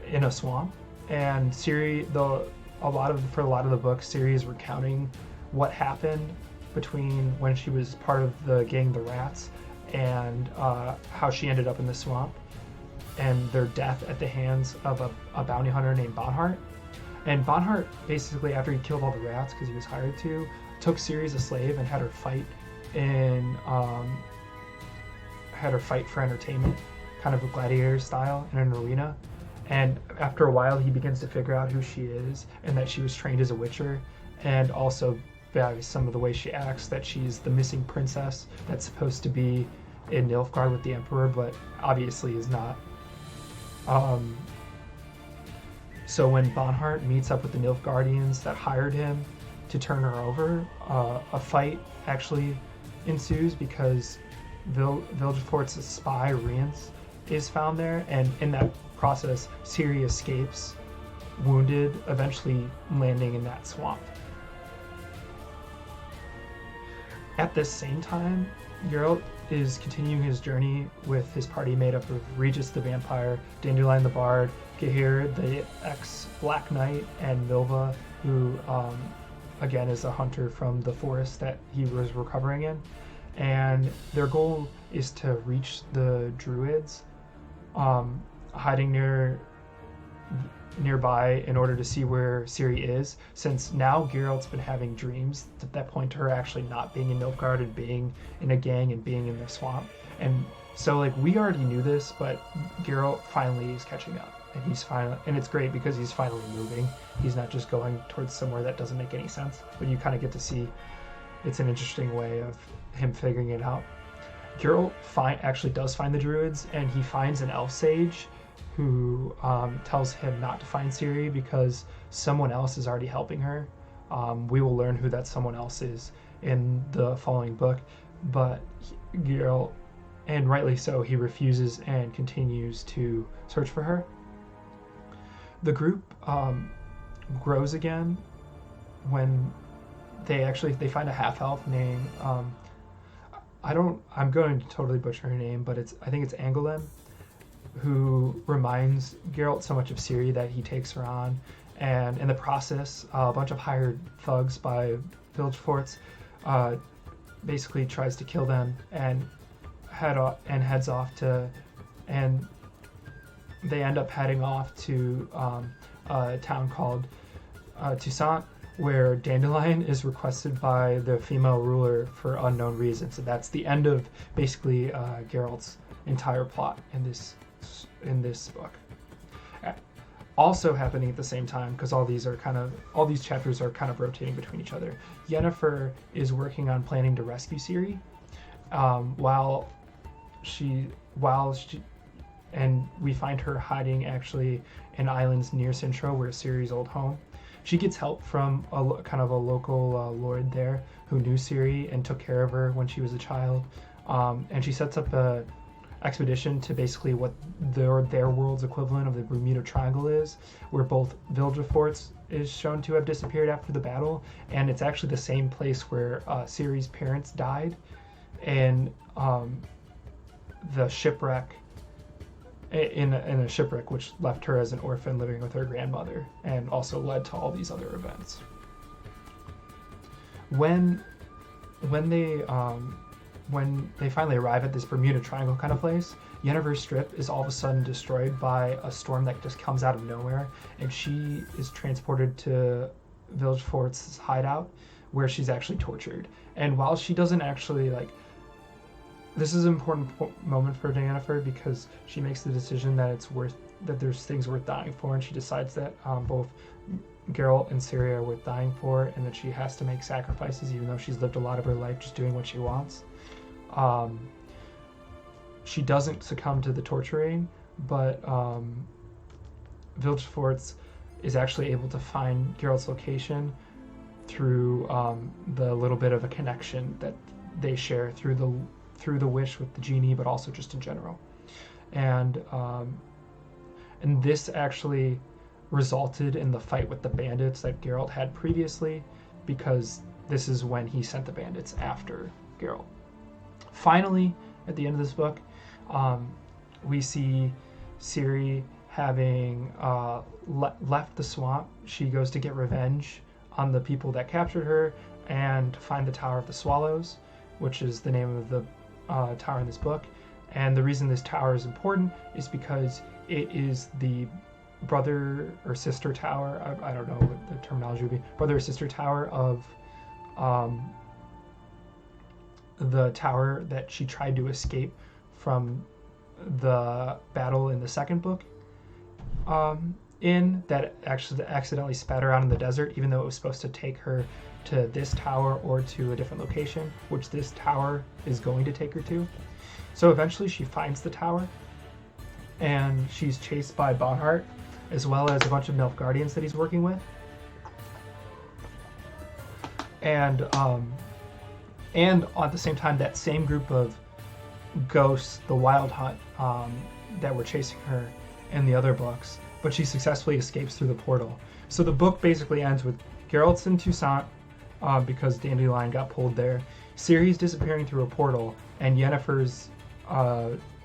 in a swamp. And Ciri, for a lot of the books, Ciri is recounting what happened between when she was part of the gang the Rats and how she ended up in the swamp, and their death at the hands of a bounty hunter named Bonhart. And Bonhart, basically, after he killed all the rats because he was hired to, took Ciri as a slave and had her fight for entertainment, kind of a gladiator style in an arena. And after a while, he begins to figure out who she is and that she was trained as a witcher, and also by some of the way she acts, that she's the missing princess that's supposed to be in Nilfgaard with the Emperor, but obviously is not. So when Bonhart meets up with the Nilfgaardians that hired him to turn her over, a fight actually ensues because Vilgefortz's spy Rience is found there, and in that process, Ciri escapes, wounded, eventually landing in that swamp. At this same time, Geralt is continuing his journey with his party made up of Regis the Vampire, Dandelion the Bard, Gahir the ex-Black Knight, and Milva, who again is a hunter from the forest that he was recovering in. And their goal is to reach the Druids, hiding nearby in order to see where Ciri is, since now Geralt's been having dreams that point to her actually not being in Nilfgaard and being in a gang and being in the swamp. And so we already knew this, but Geralt finally is catching up, and it's great because he's finally moving. He's not just going towards somewhere that doesn't make any sense, but you kind of get to see it's an interesting way of him figuring it out. Geralt actually does find the Druids, and he finds an elf sage who tells him not to find Ciri because someone else is already helping her. We will learn who that someone else is in the following book, but Geralt, and rightly so, he refuses and continues to search for her. The group grows again when they find a half-elf named I'm going to totally butcher her name, but I think it's Angoulême, who reminds Geralt so much of Ciri that he takes her on, and in the process, a bunch of hired thugs by Vilgefortz basically tries to kill them and heads off to, and they end up heading off to a town called Toussaint, where Dandelion is requested by the female ruler for unknown reasons. And that's the end of basically Geralt's entire plot in this book. Also happening at the same time, because all these chapters are kind of rotating between each other. Yennefer is working on planning to rescue Ciri, while and we find her hiding actually in islands near Sintra, where Ciri's old home. She gets help from a local lord there who knew Ciri and took care of her when she was a child, and she sets up a expedition to basically what their world's equivalent of the Bermuda Triangle is, where both Vilgefortz is shown to have disappeared after the battle, and it's actually the same place where Ciri's parents died, and the shipwreck in a shipwreck which left her as an orphan living with her grandmother, and also led to all these other events. When they finally arrive at this Bermuda Triangle kind of place, Yennefer's Strip is all of a sudden destroyed by a storm that just comes out of nowhere, and she is transported to Vilgefort's hideout, where she's actually tortured. And while she doesn't actually like, this is an important moment for Yennefer because she makes the decision that there's things worth dying for, and she decides that both Geralt and Ciri are worth dying for, and that she has to make sacrifices even though she's lived a lot of her life just doing what she wants. She doesn't succumb to the torturing, but Vilgefortz is actually able to find Geralt's location through the little bit of a connection that they share through the wish with the genie, but also just in general. And this actually resulted in the fight with the bandits that Geralt had previously, because this is when he sent the bandits after Geralt. Finally, at the end of this book, we see Ciri having left the swamp. She goes to get revenge on the people that captured her and to find the Tower of the Swallows, which is the name of the tower in this book. And the reason this tower is important is because it is the brother or sister tower, I don't know what the terminology would be, brother or sister tower of the tower that she tried to escape from the battle in the second book, that actually accidentally spat her out in the desert, even though it was supposed to take her to this tower or to a different location, which this tower is going to take her to. So eventually she finds the tower, and she's chased by Bonhart, as well as a bunch of Nilfgaardians that he's working with. And at the same time, that same group of ghosts, the Wild Hunt, that were chasing her in the other books, but she successfully escapes through the portal. So the book basically ends with Geralt's in Toussaint because Dandelion got pulled there. Ciri's disappearing through a portal, and Yennefer's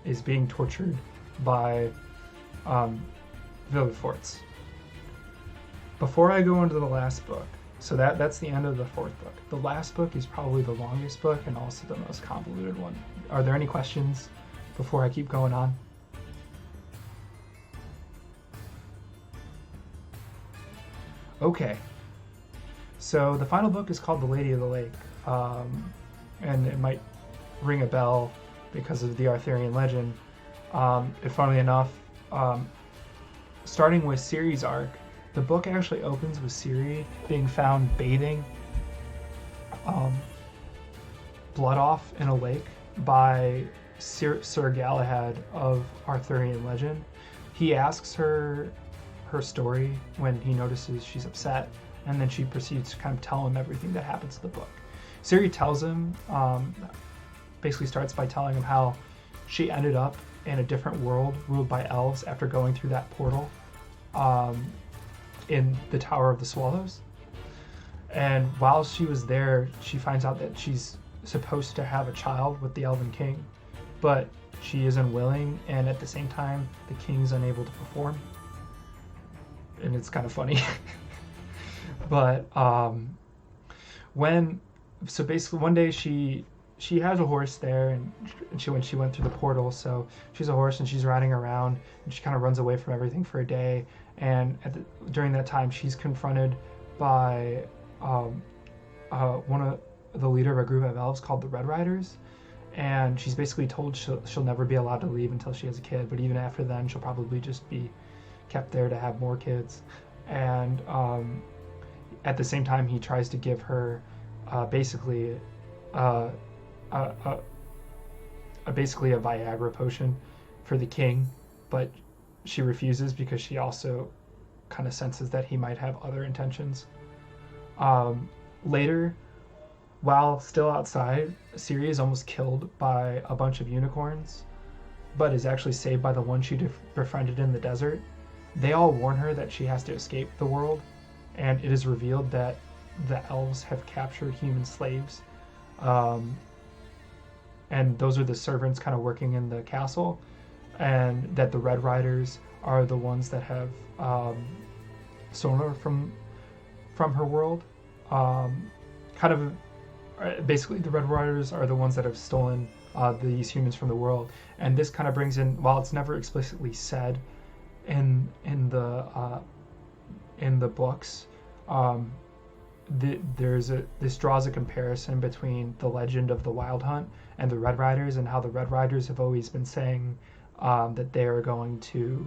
is being tortured by Vilgefortz. Before I go into the last book, so that's the end of the fourth book. The last book is probably the longest book and also the most convoluted one. Are there any questions before I keep going on? Okay. So the final book is called The Lady of the Lake, and it might ring a bell because of the Arthurian legend. And funnily enough, starting with Ciri's arc, the book actually opens with Ciri being found bathing blood off in a lake by Sir Galahad of Arthurian legend. He asks her story when he notices she's upset, and then she proceeds to kind of tell him everything that happens in the book. Ciri tells him, basically starts by telling him how she ended up in a different world ruled by elves after going through that portal in the Tower of the Swallows. And while she was there, she finds out that she's supposed to have a child with the Elven King, but she is unwilling, and at the same time, the king's unable to perform. And it's kind of funny. But so basically one day she has a horse there, and when she went through the portal, so she's a horse and she's riding around, and she kind of runs away from everything for a day. And during that time, she's confronted by one of the leader of a group of elves called the Red Riders, and she's basically told she'll never be allowed to leave until she has a kid, but even after then, she'll probably just be kept there to have more kids. And at the same time, he tries to give her basically a Viagra potion for the king, but she refuses because she also kind of senses that he might have other intentions. Later, while still outside, Ciri is almost killed by a bunch of unicorns, but is actually saved by the one she befriended in the desert. They all warn her that she has to escape the world, and it is revealed that the elves have captured human slaves, and those are the servants kind of working in the castle, and that the Red Riders are the ones that have stolen her from her world. Basically, the Red Riders are the ones that have stolen these humans from the world, and this kind of brings in, while it's never explicitly said in the books, this draws a comparison between the legend of the Wild Hunt and the Red Riders, and how the Red Riders have always been saying that they are going to,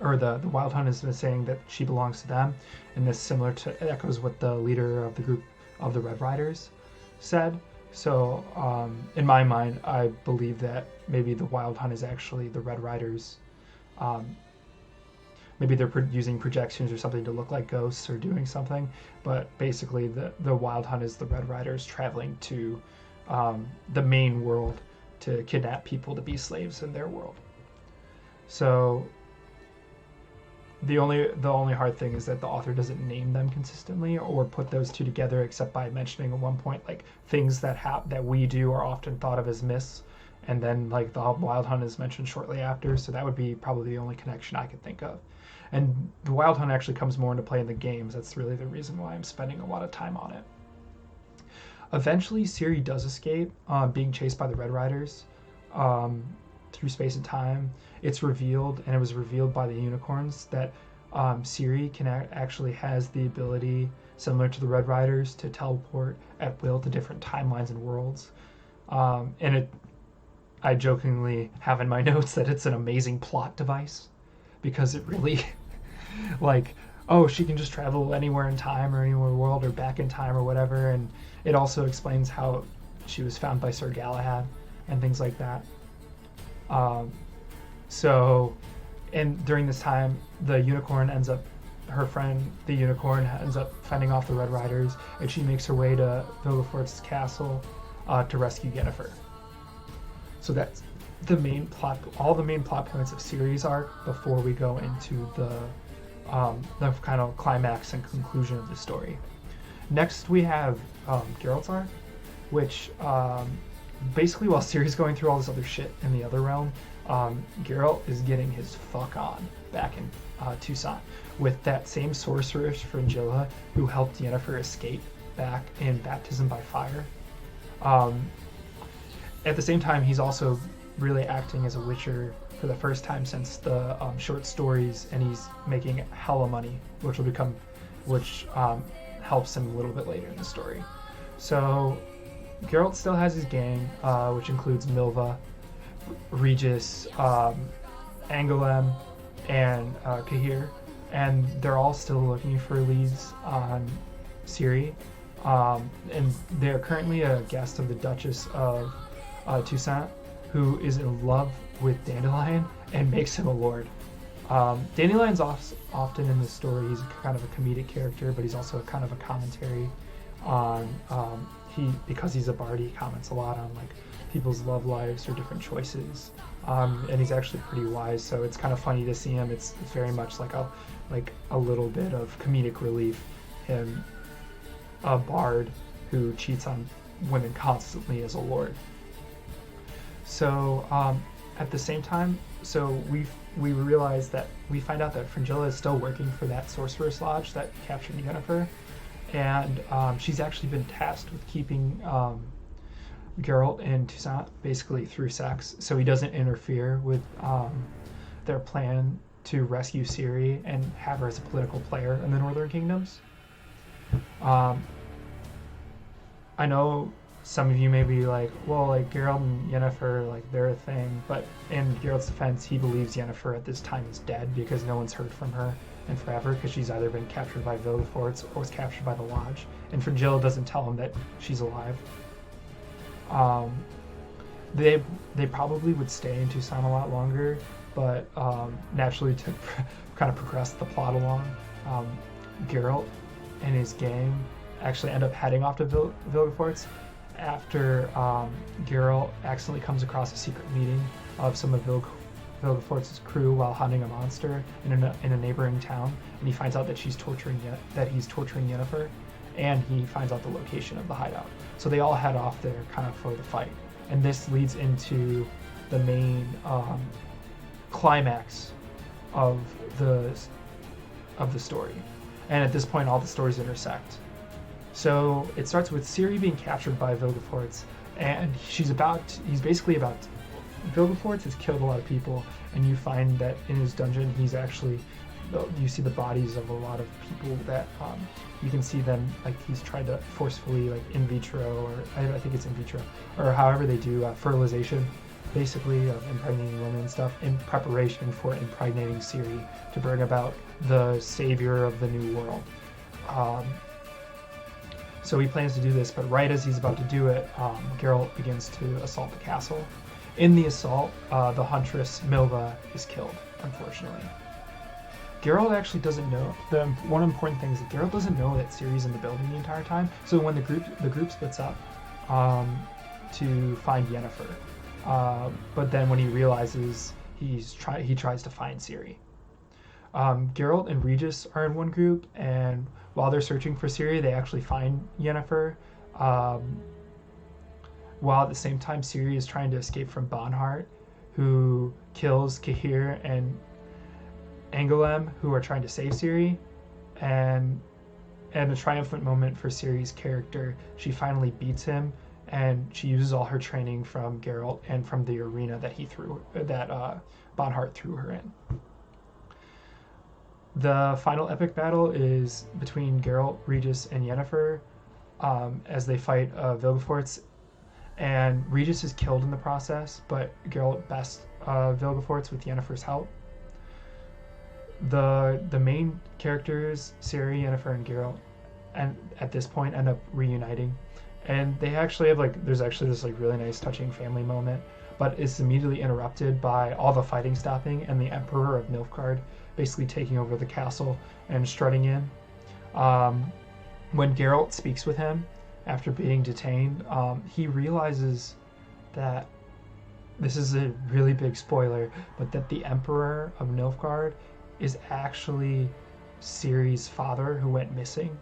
or the Wild Hunt has been saying that she belongs to them, and this similar to echoes what the leader of the group of the Red Riders said. So in my mind, I believe that maybe the Wild Hunt is actually the Red Riders. Maybe they're using projections or something to look like ghosts or doing something, but basically the Wild Hunt is the Red Riders traveling to the main world to kidnap people to be slaves in their world. So the only hard thing is that the author doesn't name them consistently or put those two together, except by mentioning at one point like things that we do are often thought of as myths, and then like the Wild Hunt is mentioned shortly after. So that would be probably the only connection I could think of. And the Wild Hunt actually comes more into play in the games. That's really the reason why I'm spending a lot of time on it. Eventually, Ciri does escape, being chased by the Red Riders through space and time. It's revealed, and it was revealed by the unicorns, that Ciri actually has the ability, similar to the Red Riders, to teleport at will to different timelines and worlds. I jokingly have in my notes that it's an amazing plot device, because it really, like, oh, she can just travel anywhere in time or anywhere world or back in time or whatever. And it also explains how she was found by Sir Galahad and things like that. And during this time, her friend, the unicorn, ends up fending off the Red Riders, and she makes her way to Vilgefort's castle to rescue Yennefer. So that's the main plot, all the main plot points of Ciri's arc before we go into the kind of climax and conclusion of the story. Next, we have Geralt's arc, which basically while Ciri's going through all this other shit in the other realm, Geralt is getting his fuck on back in Toussaint with that same sorceress Fringilla who helped Yennefer escape back in Baptism by Fire. At the same time, he's also really acting as a Witcher for the first time since the short stories, and he's making hella money, which helps him a little bit later in the story. So Geralt still has his gang, which includes Milva, Regis, Angoulême, and Cahir, and they're all still looking for leads on Ciri, and they're currently a guest of the Duchess of Toussaint, who is in love with Dandelion and makes him a lord. Dandelion's often in this story, he's kind of a comedic character, but he's also kind of a commentary on, because he's a bard, he comments a lot on like people's love lives or different choices, and he's actually pretty wise, so it's kind of funny to see him. It's very much like a little bit of comedic relief, him, a bard who cheats on women constantly as a lord. So at the same time, so we realize that we find out that Fringilla is still working for that sorceress lodge that captured Yennefer, and she's actually been tasked with keeping Geralt in Toussaint basically through sex, so he doesn't interfere with their plan to rescue Ciri and have her as a political player in the Northern Kingdoms. I know some of you may be like, well, like Geralt and Yennefer, like they're a thing, but in Geralt's defense, he believes Yennefer at this time is dead because no one's heard from her in forever, because she's either been captured by Vilgefortz or was captured by the Lodge, and Fringilla doesn't tell him that she's alive. They probably would stay in Toussaint a lot longer, but naturally to kind of progress the plot along, Geralt and his gang actually end up heading off to Vilgefortz after Geralt accidentally comes across a secret meeting of some of Vilgefortz's crew while hunting a monster in a neighboring town, and he finds out that he's torturing Yennefer, and he finds out the location of the hideout. So they all head off there kind of for the fight, and this leads into the main climax of the story. And at this point, all the stories intersect. So it starts with Ciri being captured by Vilgefortz, and Vilgefortz has killed a lot of people, and you find that in his dungeon he's actually you see the bodies of a lot of people that you can see them, like he's tried to forcefully, like in vitro, or I think it's in vitro, or however they do fertilization, basically, of impregnating women and stuff in preparation for impregnating Ciri to bring about the savior of the new world. So he plans to do this, but right as he's about to do it, Geralt begins to assault the castle. In the assault, the huntress Milva is killed, unfortunately. Geralt actually doesn't know. The one important thing is that Geralt doesn't know that Ciri's in the building the entire time. So when the group splits up to find Yennefer, but then when he realizes he tries to find Ciri. Geralt and Regis are in one group, and while they're searching for Ciri, they actually find Yennefer. While at the same time, Ciri is trying to escape from Bonhart, who kills Cahir and Angoulême, who are trying to save Ciri. And a triumphant moment for Ciri's character, she finally beats him, and she uses all her training from Geralt and from the arena that Bonhart threw her in. The final epic battle is between Geralt, Regis, and Yennefer as they fight Vilgefortz. And Regis is killed in the process, but Geralt bests Vilgefortz with Yennefer's help. The main characters, Ciri, Yennefer, and Geralt, and at this point end up reuniting. And they actually have there's actually this really nice touching family moment, but it's immediately interrupted by all the fighting stopping and the Emperor of Nilfgaard basically taking over the castle and strutting in. When Geralt speaks with him after being detained, he realizes that this is a really big spoiler, but that the Emperor of Nilfgaard is actually Ciri's father who went missing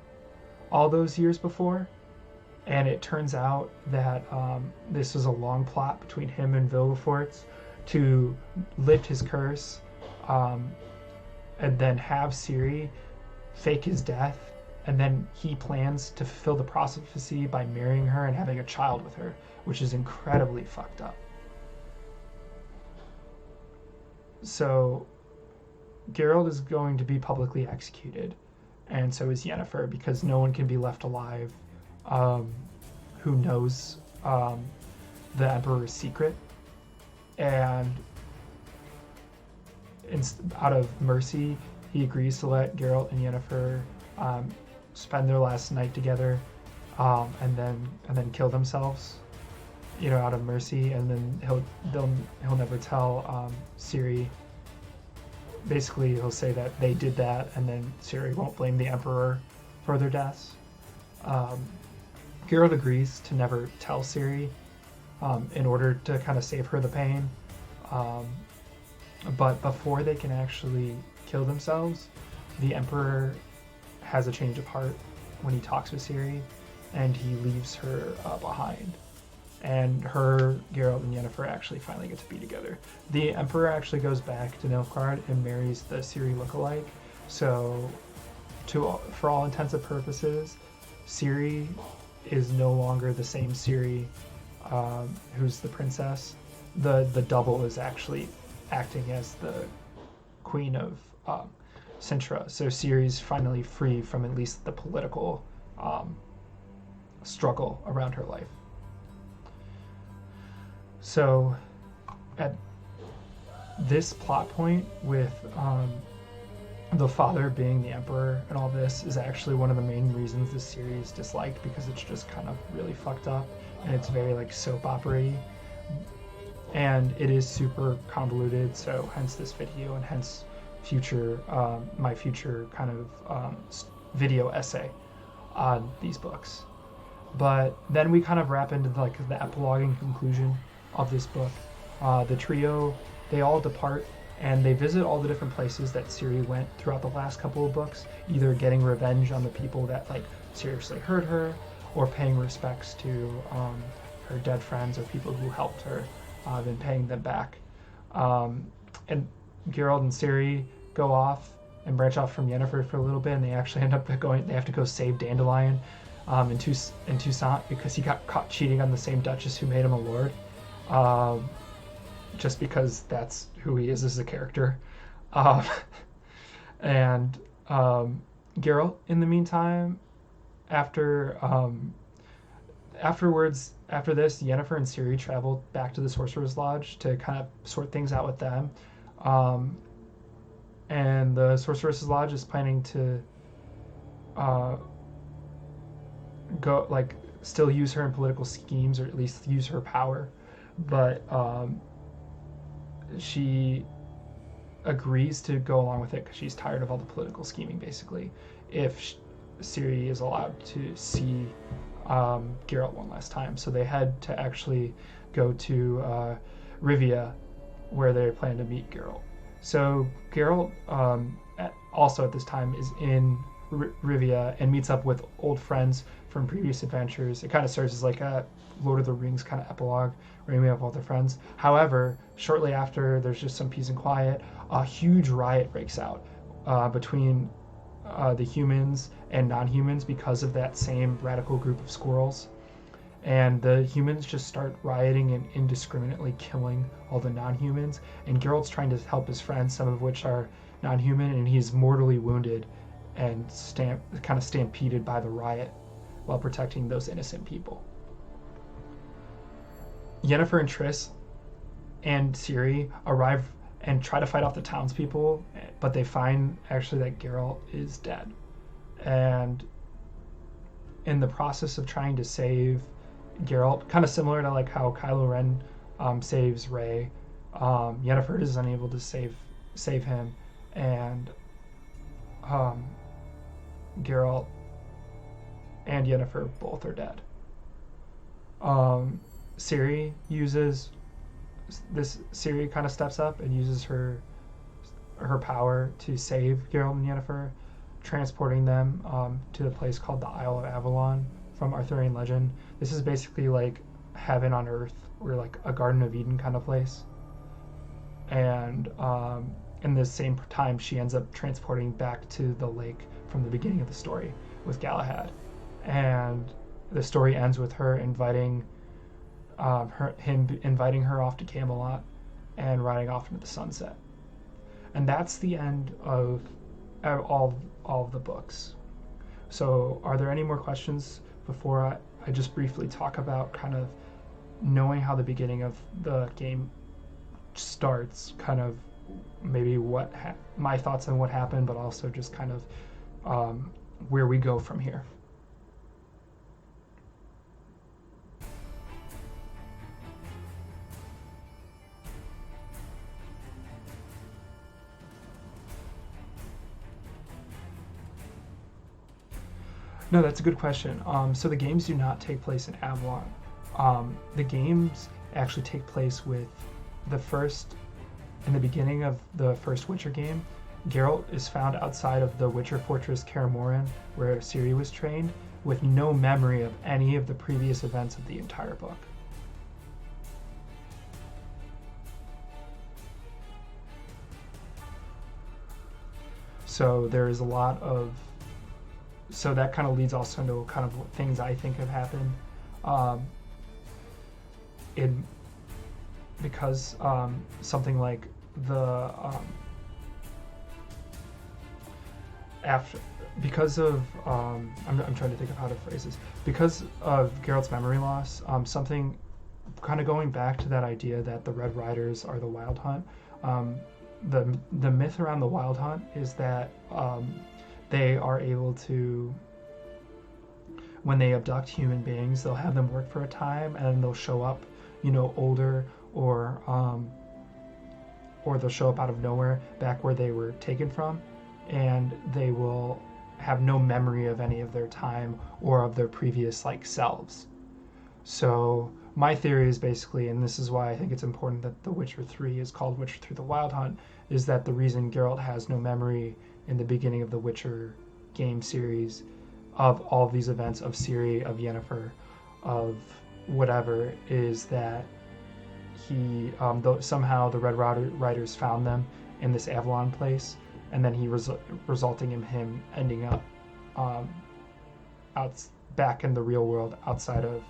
all those years before. And it turns out that this was a long plot between him and Vilgefortz to lift his curse and then have Ciri fake his death. And then he plans to fulfill the prophecy by marrying her and having a child with her, which is incredibly fucked up. So Geralt is going to be publicly executed, and so is Yennefer, because no one can be left alive who knows the Emperor's secret. And out of mercy, he agrees to let Geralt and Yennefer spend their last night together, and then kill themselves, out of mercy. And then he'll never tell Ciri. Basically, he'll say that they did that, and then Ciri won't blame the Emperor for their deaths. Geralt agrees to never tell Ciri in order to kind of save her the pain. But before they can actually kill themselves, the Emperor has a change of heart when he talks with Ciri, and he leaves her behind. And Geralt and Yennefer actually finally get to be together. The Emperor actually goes back to Nilfgaard and marries the Ciri lookalike. So, for all intents and purposes, Ciri is no longer the same Ciri who's the princess. The double is actually acting as the queen of Sintra. So Ciri's finally free from at least the political struggle around her life. So at this plot point with the father being the Emperor and all this is actually one of the main reasons this series is disliked, because it's just kind of really fucked up and it's very soap opera-y, and it is super convoluted. So hence this video, and hence my future kind of video essay on these books. But then we kind of wrap into the epilogue and conclusion of this book. The trio, they all depart and they visit all the different places that Ciri went throughout the last couple of books, either getting revenge on the people that seriously hurt her, or paying respects to her dead friends or people who helped her, and paying them back. And Geralt and Ciri go off and branch off from Yennefer for a little bit, and they actually end up they have to go save Dandelion in Toussaint, because he got caught cheating on the same Duchess who made him a lord. Just because that's who he is as a character. And Geralt, in the meantime, after after this, Yennefer and Ciri traveled back to the Sorcerer's Lodge to kind of sort things out with them. Um, and the Sorcerer's Lodge is planning to uh, go like still use her in political schemes, or at least use her power, but she agrees to go along with it because she's tired of all the political scheming, basically, if Ciri is allowed to see Geralt one last time. So they had to actually go to Rivia, where they plan to meet Geralt. So Geralt, also at this time, is in Rivia and meets up with old friends from previous adventures. It kind of serves as like a Lord of the Rings kind of epilogue where you meet up with all their friends. However, shortly after there's just some peace and quiet, a huge riot breaks out between the humans and non-humans because of that same radical group of squirrels. And the humans just start rioting and indiscriminately killing all the non-humans. And Geralt's trying to help his friends, some of which are non-human, and he's mortally wounded and kind of stampeded by the riot while protecting those innocent people. Yennefer and Triss and Ciri arrive and try to fight off the townspeople, but they find actually that Geralt is dead. And in the process of trying to save Geralt, kind of similar to like how Kylo Ren saves Rey, Yennefer is unable to save him, and Geralt and Yennefer both are dead. Ciri kind of steps up and uses her power to save Geralt and Yennefer, transporting them to a place called the Isle of Avalon from Arthurian legend. This is basically like heaven on earth, or like a Garden of Eden kind of place. And in the same time, she ends up transporting back to the lake from the beginning of the story with Galahad. And the story ends with her inviting inviting her off to Camelot and riding off into the sunset. And that's the end of all of the books. So are there any more questions before I just briefly talk about kind of knowing how the beginning of the game starts, kind of maybe my thoughts on what happened, but also just kind of where we go from here? No, that's a good question. So the games do not take place in Avalon. The games actually take place in the beginning of the first Witcher game. Geralt is found outside of the Witcher fortress Kaer Morhen, where Ciri was trained, with no memory of any of the previous events of the entire book. So there is a lot of... So that kind of leads also into kind of things I think have happened. Because something like the because of I'm trying to think of how to phrase this. Because of Geralt's memory loss, something kind of going back to that idea that the Red Riders are the Wild Hunt. The myth around the Wild Hunt is that they are able to, when they abduct human beings, they'll have them work for a time and they'll show up, older, or they'll show up out of nowhere back where they were taken from, and they will have no memory of any of their time or of their previous selves. So my theory is basically, and this is why I think it's important that The Witcher 3 is called Witcher 3 The Wild Hunt, is that the reason Geralt has no memory in the beginning of the Witcher game series of all of these events, of Ciri, of Yennefer, of whatever, is that he somehow the Red Riders found them in this Avalon place, and then resulting in him ending up back in the real world outside of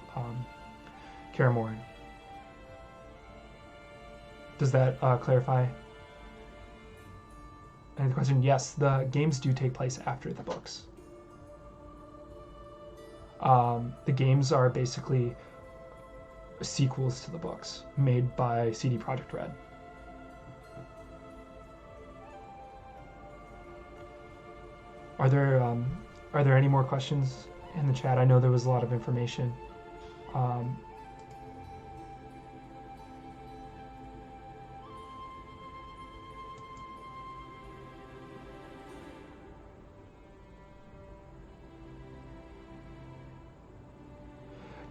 Kaer Morhen. Does that clarify the question, yes, the games do take place after the books. The games are basically sequels to the books made by CD Projekt Red. Are there any more questions in the chat? I know there was a lot of information.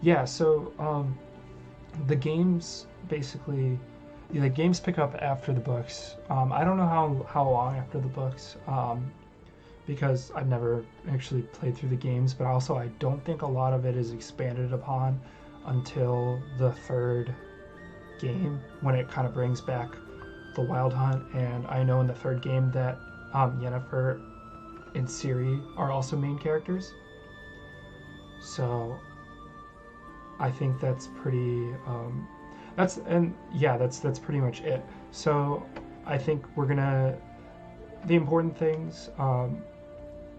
Yeah, so the games basically, the games pick up after the books. I don't know how long after the books, because I've never actually played through the games, but also I don't think a lot of it is expanded upon until the third game, when it kind of brings back the Wild Hunt. And I know in the third game that Yennefer and Ciri are also main characters. So I think that's pretty. That's pretty much it. So I think we're gonna. The important things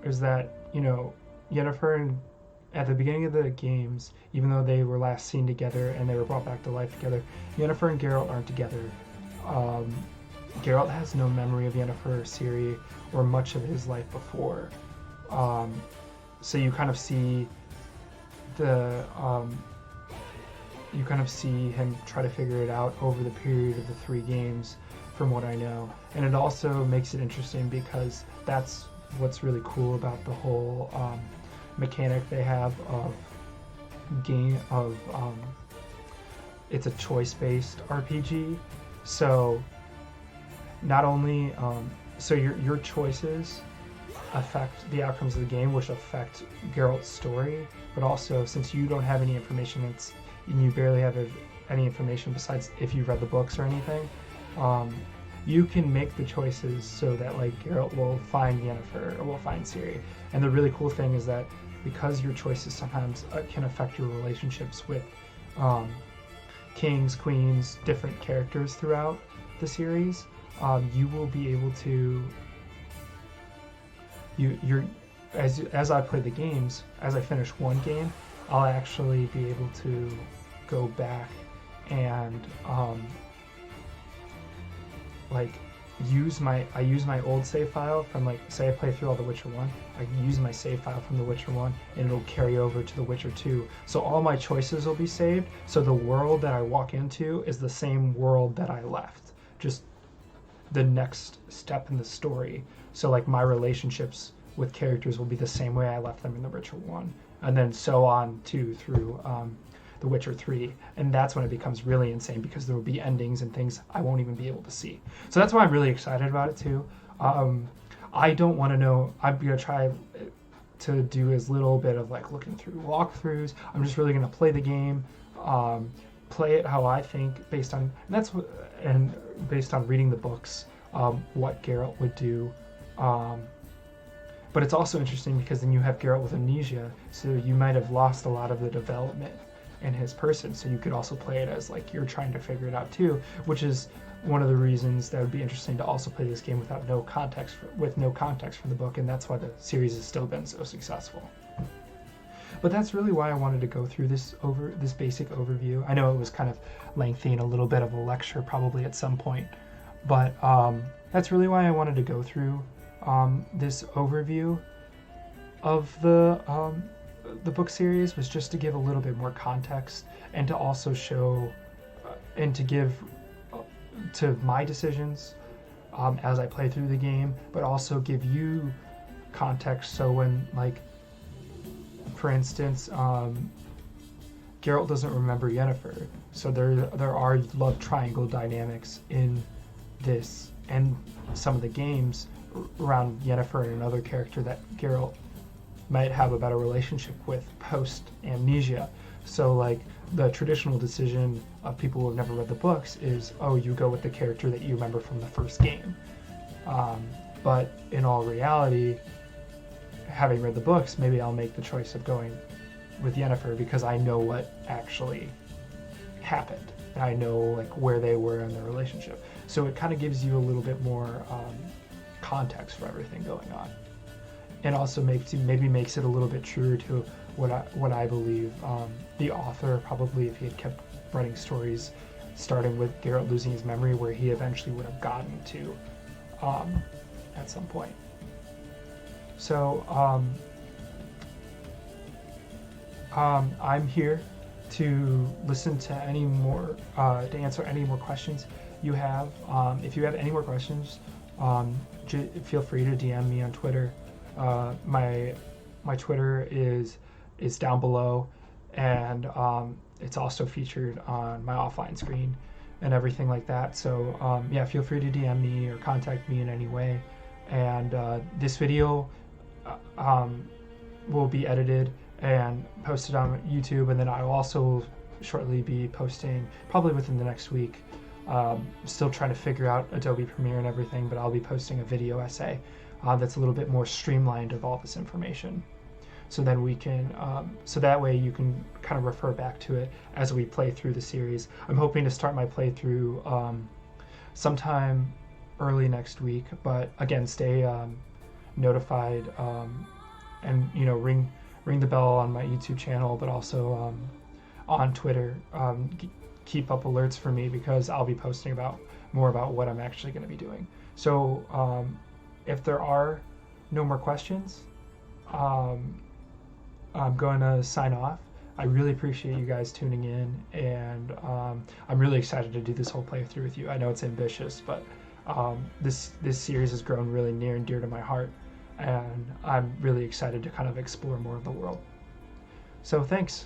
is that, you know, Yennefer and at the beginning of the games, even though they were last seen together and they were brought back to life together, Yennefer and Geralt aren't together. Geralt has no memory of Yennefer or Ciri or much of his life before. So you kind of see you kind of see him try to figure it out over the period of the 3 games, from what I know. And it also makes it interesting because that's what's really cool about the whole mechanic they have of it's a choice-based RPG. So not only so your choices affect the outcomes of the game, which affect Geralt's story, but also since you don't have any information, and you barely have any information besides if you've read the books or anything, you can make the choices so that like Geralt will find Yennefer or will find Ciri. And the really cool thing is that because your choices sometimes can affect your relationships with kings, queens, different characters throughout the series, you will be able to as I play the games, as I finish one game, I'll actually be able to go back and use my old save file from, like, say I play through all The Witcher 1, I can use my save file from The Witcher 1 and it'll carry over to The Witcher 2. So all my choices will be saved, so the world that I walk into is the same world that I left, just the next step in the story. So like my relationships with characters will be the same way I left them in The Witcher 1, and then so on through The Witcher 3, and that's when it becomes really insane because there will be endings and things I won't even be able to see. So that's why I'm really excited about it too. I don't want to know. I'm gonna try to do as little bit of like looking through walkthroughs. I'm just really gonna play the game, play it how I think based on based on reading the books, what Geralt would do. But it's also interesting because then you have Geralt with amnesia, so you might have lost a lot of the development in his person. So you could also play it as like you're trying to figure it out too, which is one of the reasons that would be interesting to also play this game with no context from the book, and that's why the series has still been so successful. But that's really why I wanted to go through this basic overview. I know it was kind of lengthy and a little bit of a lecture probably at some point, but that's really why I wanted to go through this overview of the book series, was just to give a little bit more context and to also show and to give to my decisions as I play through the game, but also give you context. So when, like, for instance, Geralt doesn't remember Yennefer, so there are love triangle dynamics in this and some of the games around Yennefer and another character that Geralt might have a better relationship with post amnesia. So like the traditional decision of people who have never read the books is, oh, you go with the character that you remember from the first game. But in all reality, having read the books, maybe I'll make the choice of going with Yennefer because I know what actually happened. I know like where they were in their relationship. So it kind of gives you a little bit more context for everything going on, and also maybe makes it a little bit truer to what I believe the author probably, if he had kept writing stories starting with Geralt losing his memory, where he eventually would have gotten to at some point. So I'm here to listen to any more, to answer any more questions you have. If you have any more questions, feel free to DM me on Twitter. My Twitter is down below, and it's also featured on my offline screen and everything like that. So yeah, feel free to DM me or contact me in any way. And this video will be edited and posted on YouTube, and then I will also shortly be posting, probably within the next week. Still trying to figure out Adobe Premiere and everything, but I'll be posting a video essay that's a little bit more streamlined of all this information. So then we can, so that way you can kind of refer back to it as we play through the series. I'm hoping to start my playthrough sometime early next week, but again, stay notified, and ring the bell on my YouTube channel, but also on Twitter. Keep up alerts for me, because I'll be posting more about what I'm actually going to be doing. So if there are no more questions, I'm going to sign off. I really appreciate you guys tuning in, and I'm really excited to do this whole playthrough with you. I know it's ambitious, but this series has grown really near and dear to my heart, and I'm really excited to kind of explore more of the world. So thanks.